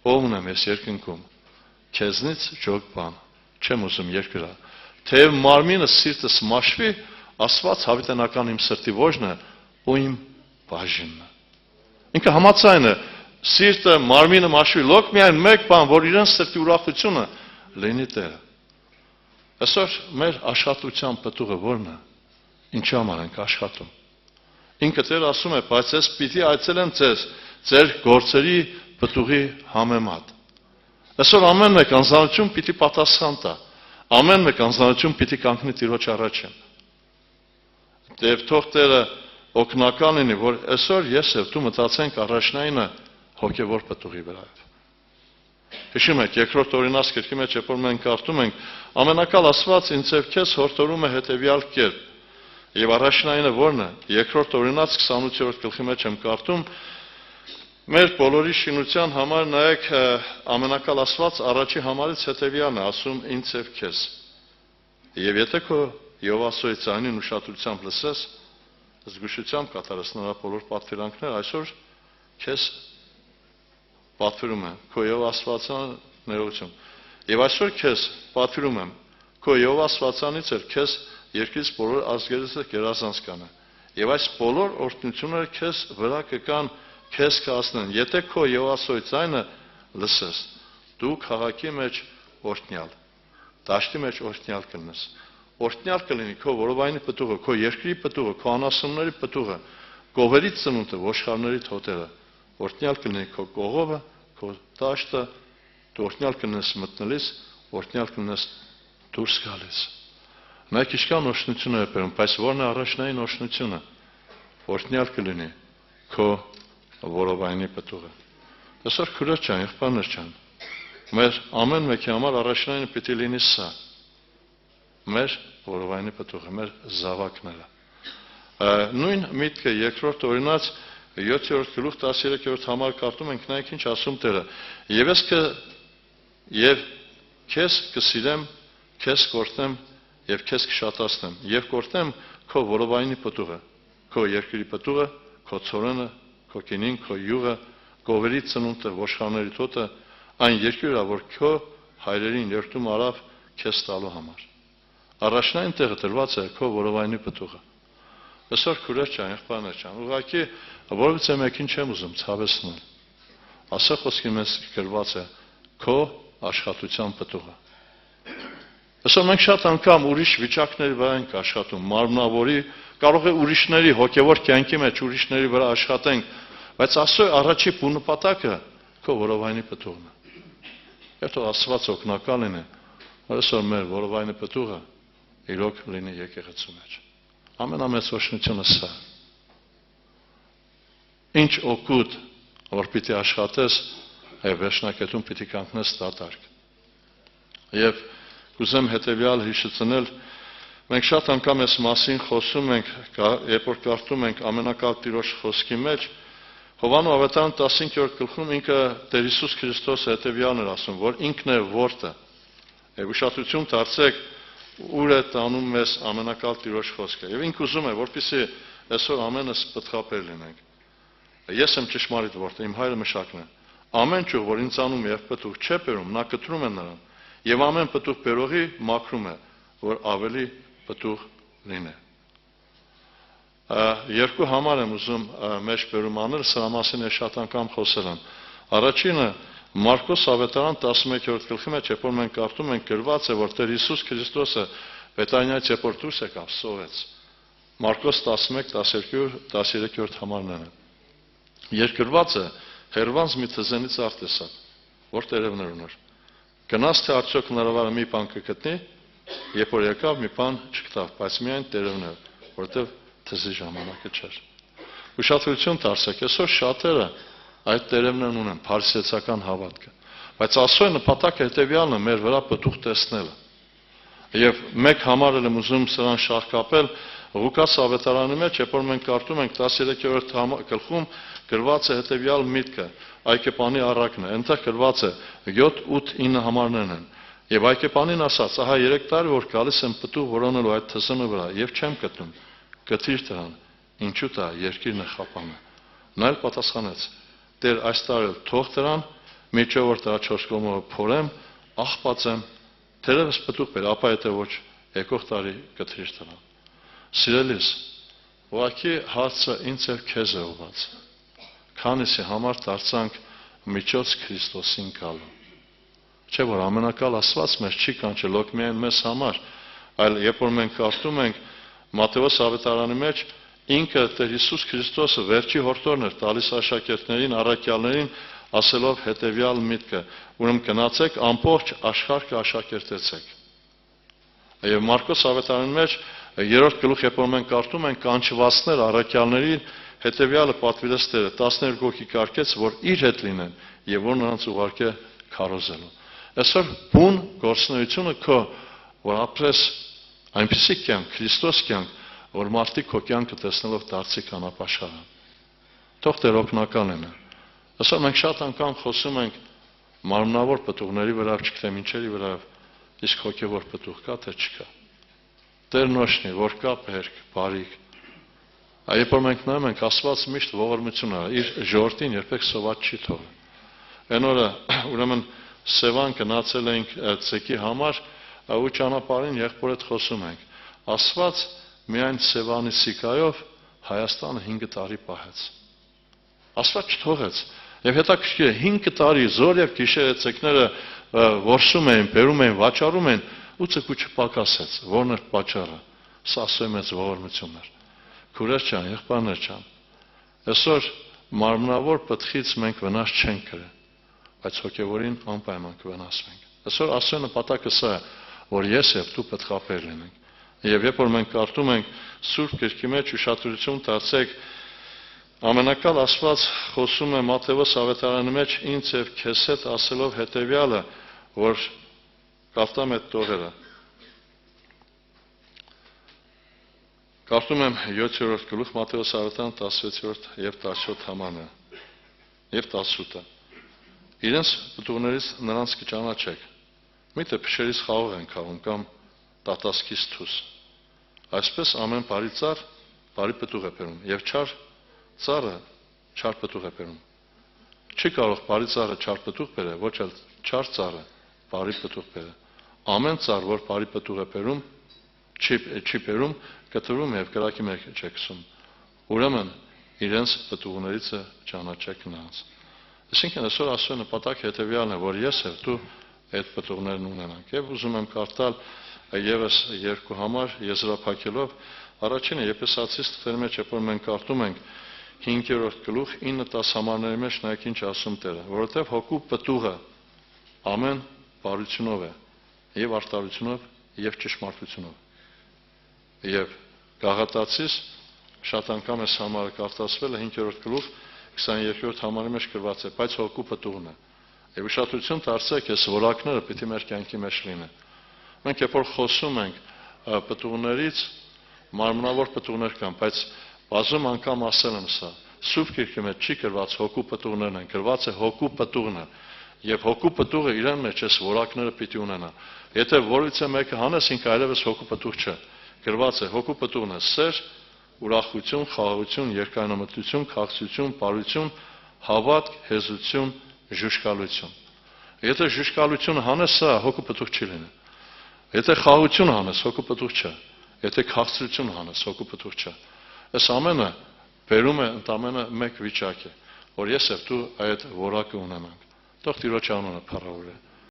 Ո՞վն եմ ես երկնքում, քեզնից ջոկ բան, չեմ ուզում երկրա, թեև մարմինս սիրտս մաշվի, Աստված հավիտենական իմ սրտի ոճն է ու իմ բաժինն է։ Ինքը համաձայն է, սիրտը մարմինը մաշվի, լոկ միայն մեկ բան, որ իրեն սրտի ուրախությունը լինի Տերը։ Այսօր մեր աշխատության պտուղը որն է։ Ինչի համար ենք աշխատում։ Ինքը Տերը ասում է, բայց ես պիտի այցելեմ ձեզ, ձեր գործերի պտուղի համեմատ։ Այսօր ամեն մեկ անձնություն պիտի պատասխան տա։ Ամեն մեկ անձնություն պիտի կանգնի Տիրոջ առաջ։ Եվ թող Տերը օգնական լինի, որ այսօր ես եւ դու մտածենք առաջնայինը հոգեվոր պտուղի վրա։ Հիշում եք, երկրորդ օրինաց գրքի մեջ, երբ որ մենք կարդում ենք, ամենակալ Աստված ինձ եւ քեզ հորդորում է հետեւյալ կերպ։ Եվ առաջնայինը որն է։ Երկրորդ օրինաց 28-րդ գլխի մեջ եմ կարդում, մեր բոլորի շինության համար նայեք ամենակալ Աստված առաջի համարից հետեւյալն է ասում ինձ եւ քեզ։ Եվ եթե քո Յովասոյի ցանին ուշադրությամբ լսես, զգուշությամբ կատարես նրա բոլոր պատվիրանքները, այսօր քեզ պատվիրում եմ քո Յով Աստվածան ներողություն։ Եվ այսօր քեզ պատվիրում եմ քո Յով Աստվածանից էլ քեզ երկրից բոլոր ազգերից գերազանց կանա։ Եվ այս բոլոր օրհնությունները քեզ վրա կգան, քեզ կհասնեն, եթե քո Յովասոյի ցայնը լսես, դու քաղաքի մեջ օրհնյալ, դաշտի մեջ օրհնյալ կլինես։ Օրհնյալ կլինի քո որովայնի պտուղը, քո երկրի պտուղը, քո անասունների պտուղը, գովերի ծնունդը, ոչխարների թոթերը։ Օրհնյալ կլինի քո կողովը, քո դաշտը, դու օրհնյալ կլինես մտնելիս, օրհնյալ կլինես դուրս գալիս։ Մենք ինչքան օրհնություն է բերում, բայց որն է առաջնային օրհնությունը։ Օրհնյալ կլինի քո որովայնի պտուղը։ Այսօր քուրեր ջան, եղբայրներ ջան, մեր ամեն մեկի համար առաջնայինը պիտի լինի սա։ Մեր որովայնի պտուղը, մեր զավակները։ Նույն միտքը երկրորդ օրինաց 7-րդ գլուխ 13-րդ համար կարդում ենք, նայեք ինչ ասում Տերը։ Եվ քեզ կսիրեմ, քեզ կորտնեմ եւ քեզ կշատացնեմ, եւ կորտնեմ քո որովայնի պտուղը, քո երկրի պտուղը, քո ցորենը, քո կինին, քո յուղը, գովերի ծնունդը, ոչխարների թոթը, այն երկիրը, որ քո հայրերին երդում արավ քեզ տալու համար։ Առաջնային տեղը դրված է քո որովայնի պտուղը։ Այսօր քուրեր ջան, եղբայրներ ջան, ուղղակի որովհետեւ մեկին չեմ ուզում ցավեցնել։ Ասա խոսքի մեջ գրված է քո աշխատության պտուղը։ Այսօր մենք շատ անգամ ուրիշ վիճակների վրա ենք աշխատում, մարմնավորի, կարող է ուրիշների հոգևոր կյանքի մեջ ուրիշների վրա աշխատենք, բայց ասո առաջի բուն նպատակը քո որովայնի պտուղն է։ Եվ թող Աստված օգնական լինի, որ այսօր մեր որովայնի պտուղը իրոք լինի եկեղեցու մեջ։ Ամենամեծ օրհնությունը սա։ Ինչ օգուտ որ պիտի աշխատես եւ վերջնակետում պիտի կանգնես դատարկ։ Եվ կուզեմ հետեւյալ հիշեցնել, մենք շատ անգամ այս մասին խոսում ենք, երբ որ կարդում ենք ամենակալ Տիրոջ խոսքի մեջ, Հովանու ավետարան 15-րդ գլխում ինքը Տեր Հիսուս Քրիստոսը հետեւյալն էր ասում, որ ինքն է որդը։ Եվ ուշադրություն դարձեք, ուր է տանում մեզ ամենակալ Տիրոջ խոսքը։ Եվ ինքը ուզում է, որպեսզի այսօր ամենս պտղապեր լինենք։ Ես եմ ճշմարիտ որդը, իմ հայրը մշակն է։ Ամեն ճյուղ, որ ինձ անում եւ պտուղ չէ բերում, նա կտրում է նրան, եւ ամեն պտուղ բերողի մաքրում է, որ ավելի պտուղ լինի։ Երկու համար եմ ուզում մեջ բերում անել, սրա մասին է շատ անգամ խոսել եմ։ Առաջինը Մարկոս ավետարան 11-րդ գլխի մեջ, երբ որ մենք կարդում ենք, գրված է, որ Տեր Հիսուս Քրիստոսը Բեթանիայից երբ որ դուրս եկավ, սովեց։ Մարկոս 11-13-րդ համարն են։ Երկրված է հերվանց մի թզենից արտեսակ, որ տերևներ ուներ։ Գնաց թե արդյոք հնարավոր է մի բան կգտնի, երբ որ եկավ մի բան չգտավ, բայց միայն տերևներ, որտեղ թզի ժամանակը չէր։ Ուշադրություն դարձեք, այսօր շատերը այդ տերևներն ունեն, փարիսեցական հավատքը, բայց Աստծո նպատակը հետևյալն է, մեր վրա պտուղ տեսնելը։ Եվ մեկ համար եմ ուզում սրան շարքապել Ղուկաս ավետարանի մեջ, երբ որ մենք կարդում ենք 13-րդ գլխում գրված է հետևյալ միտքը, Այկեպանի առակն է, այնտեղ գրված է 7, 8, 9 համարներն են։ Եվ Այկեպանին ասաց, ահա 3 տարի որ գալիս եմ պտուղ որոնելու այդ թզմի վրա, եւ չեմ գտնում։ Գտիր դրան, ինչու՞ դա երկիրն է խապանը։ Նա էլ պատասխանեց. Տեր, այս տարի թող դրան, միջով որ դրա 4 կողմը փորեմ, աղբած եմ, թերևս պտուղ բեր, ապա եթե ոչ, եկող տարի գտիր դրան։ Սիրելիս, ուղղակի հարցը ինձ եւ քեզ է ուղղված։ Քանիսի համար դարձանք միջոց Քրիստոսին գալու։ Չէ՞ որ ամենակալ Աստված մեզ չի կանչել ոք միայն մեզ համար, այլ երբ որ մենք կարդում ենք Մատթեոս ավետարանի մեջ, ինքը Տեր Հիսուս Քրիստոսը վերջի հորդորն էր տալիս աշակերտներին, առաքյալներին, ասելով հետևյալ միտքը. ուրեմն գնացեք ամբողջ աշխարհը աշակերտեցեք։ Եվ Մարկոս ավետարանի մեջ 3-րդ գլուխ, երբ որ մենք կարդում ենք կանչվածներ առաքյալներին, հետևյալը պատվիրեց Տերը 12 հոգի կարգեց, որ իր հետ լինեն եւ որ նրանց ուղարկե քարոզելու։ Այսօր բուն գործունեությունը քո, որ ապրես այնպիսի կյանք, Քրիստոս կյանք, որ մարդիկ քո կյանքը տեսնելով դարձի կանապաշարան։ Թող Տեր օգնական լինի։ Այսօր մենք շատ անգամ խոսում ենք մարմնավոր պտուղների վրա, չգիտեմ ինչերի վրա, իսկ հոգևոր պտուղ կա թե չկա։ Տերն օշնի, որ կա բերք, բարիք։ Երբ որ մենք նայում ենք, Աստված միշտ ողորմություն է, իր ժողովրդին երբեք սոված չի թողել։ Այն օրը ուրեմն Սևան գնացել ենք ցեկի համար, ու ճանապարհին եղբոր հետ խոսում ենք։ Աստված միայն Սևանի Սիկայով Հայաստանը 5 տարի պահեց։ Աստված չթողեց։ Եվ հետաքրքիր է 5 տարի զոր եւ գիշեր ցեկները որսում էին, բերում էին, վաճառում էին, ու ցեկու չպակասեց։ Որն էր պատճառը։ Սա ասում է ողորմությունն էր։ Քուրեր ջան, եղբայրներ ջան, այսօր մարմնավոր պտղից մենք վնաս չենք կրել, բայց հոգևորին անպայման կվնասվենք։ Այսօր Աստծո նպատակը սա է, որ ես եւ դու պտղապեր լինենք։ Եվ երբ որ մենք կարդում ենք Սուրբ Գրքի մեջ, ուշադրություն դարձեք, ամենակալ Աստված խոսում է Մատթեոս ավետարանի մեջ ինձ եւ քեզ հետ ասելով հետեւյալը, որ կարդամ այդ տողերը։ Կարդում եմ 7-րդ գլուխ Մատթեոս ավետարան 16-րդ եւ 17 համարը եւ 18-ը։ Իրենց պտուղներից նրանց կճանաչեք։ Միթե փշերից խաղող են քաղում կամ տատասկից թուս։ Այսպես ամեն բարի ծառ բարի պտուղ է բերում եւ չար ծառը չար պտուղ է բերում։ Չի կարող բարի ծառը չար պտուղ բերել, ոչ էլ չար ծառը բարի պտուղ բերել։ Ամեն ծառ, որ բարի պտուղ է բերում, չի բերում, կտրում եւ կրակի մեջ չի գցում։ Ուրեմն իրենց պտուղներից է ճանաչեք նրանց։ Այսինքն այսօր Աստծո նպատակը հետեւյալն է, որ ես եւ դու այդ պտուղներն ունենանք։ Եվ ուզում եմ կարդալ եւս երկու համար եզրափակելով, առաջինը Եփեսացիս թղթերի մեջ, երբ որ մենք կարդում ենք 5-րդ գլուխ 9-10 համարների մեջ, նայեք ինչ ասում Տերը, որովհետեւ հոգու պտուղը ամեն բարությունով է, եւ արտարությունով, եւ ճշմարտությունով։ Եվ Գաղատացիս շատ անգամ է համարը կարդասվել 5-րդ գլուխ 22-րդ համարի մեջ գրված է, բայց հոգու պտուղն է։ Եվ ուշադրություն դարձեք, այս որակները պիտի մեր կյանքի մեջ լինեն։ Մենք երբ որ խոսում ենք պտուղներից, մարմնավոր պտուղներ կան, բայց բազում անգամ ասել եմ սա, Սուրբ Գիրքի մեջ չի գրված հոգու պտուղներն են, գրված է հոգու պտուղն է։ Եվ հոգու պտուղը իրեն մեջ այս որակները պիտի ունենա։ Եթե որից է մեկը հանես, ինքը այլևս հոգու պտուղ չէ։ Գրված է հոգու պտուղն է սեր, ուրախություն, խաղաղություն, երկայնամտություն, քաղցրություն, բարություն, հավատք, հեզություն, ժուժկալություն։ Եթե ժուժկալությունը հանես, սա հոգու պտուղ չի լինի։ Եթե խաղաղություն հանես, հոգու պտուղ չէ։ Եթե քաղցրություն հանես, հոգու պտուղ չէ։ Այս ամենը բերում է ընդամենը մեկ վիճակ է, որ ես եւ դու այդ որակը ունենանք։ Թող Տիրոջ անունը փառավորվի։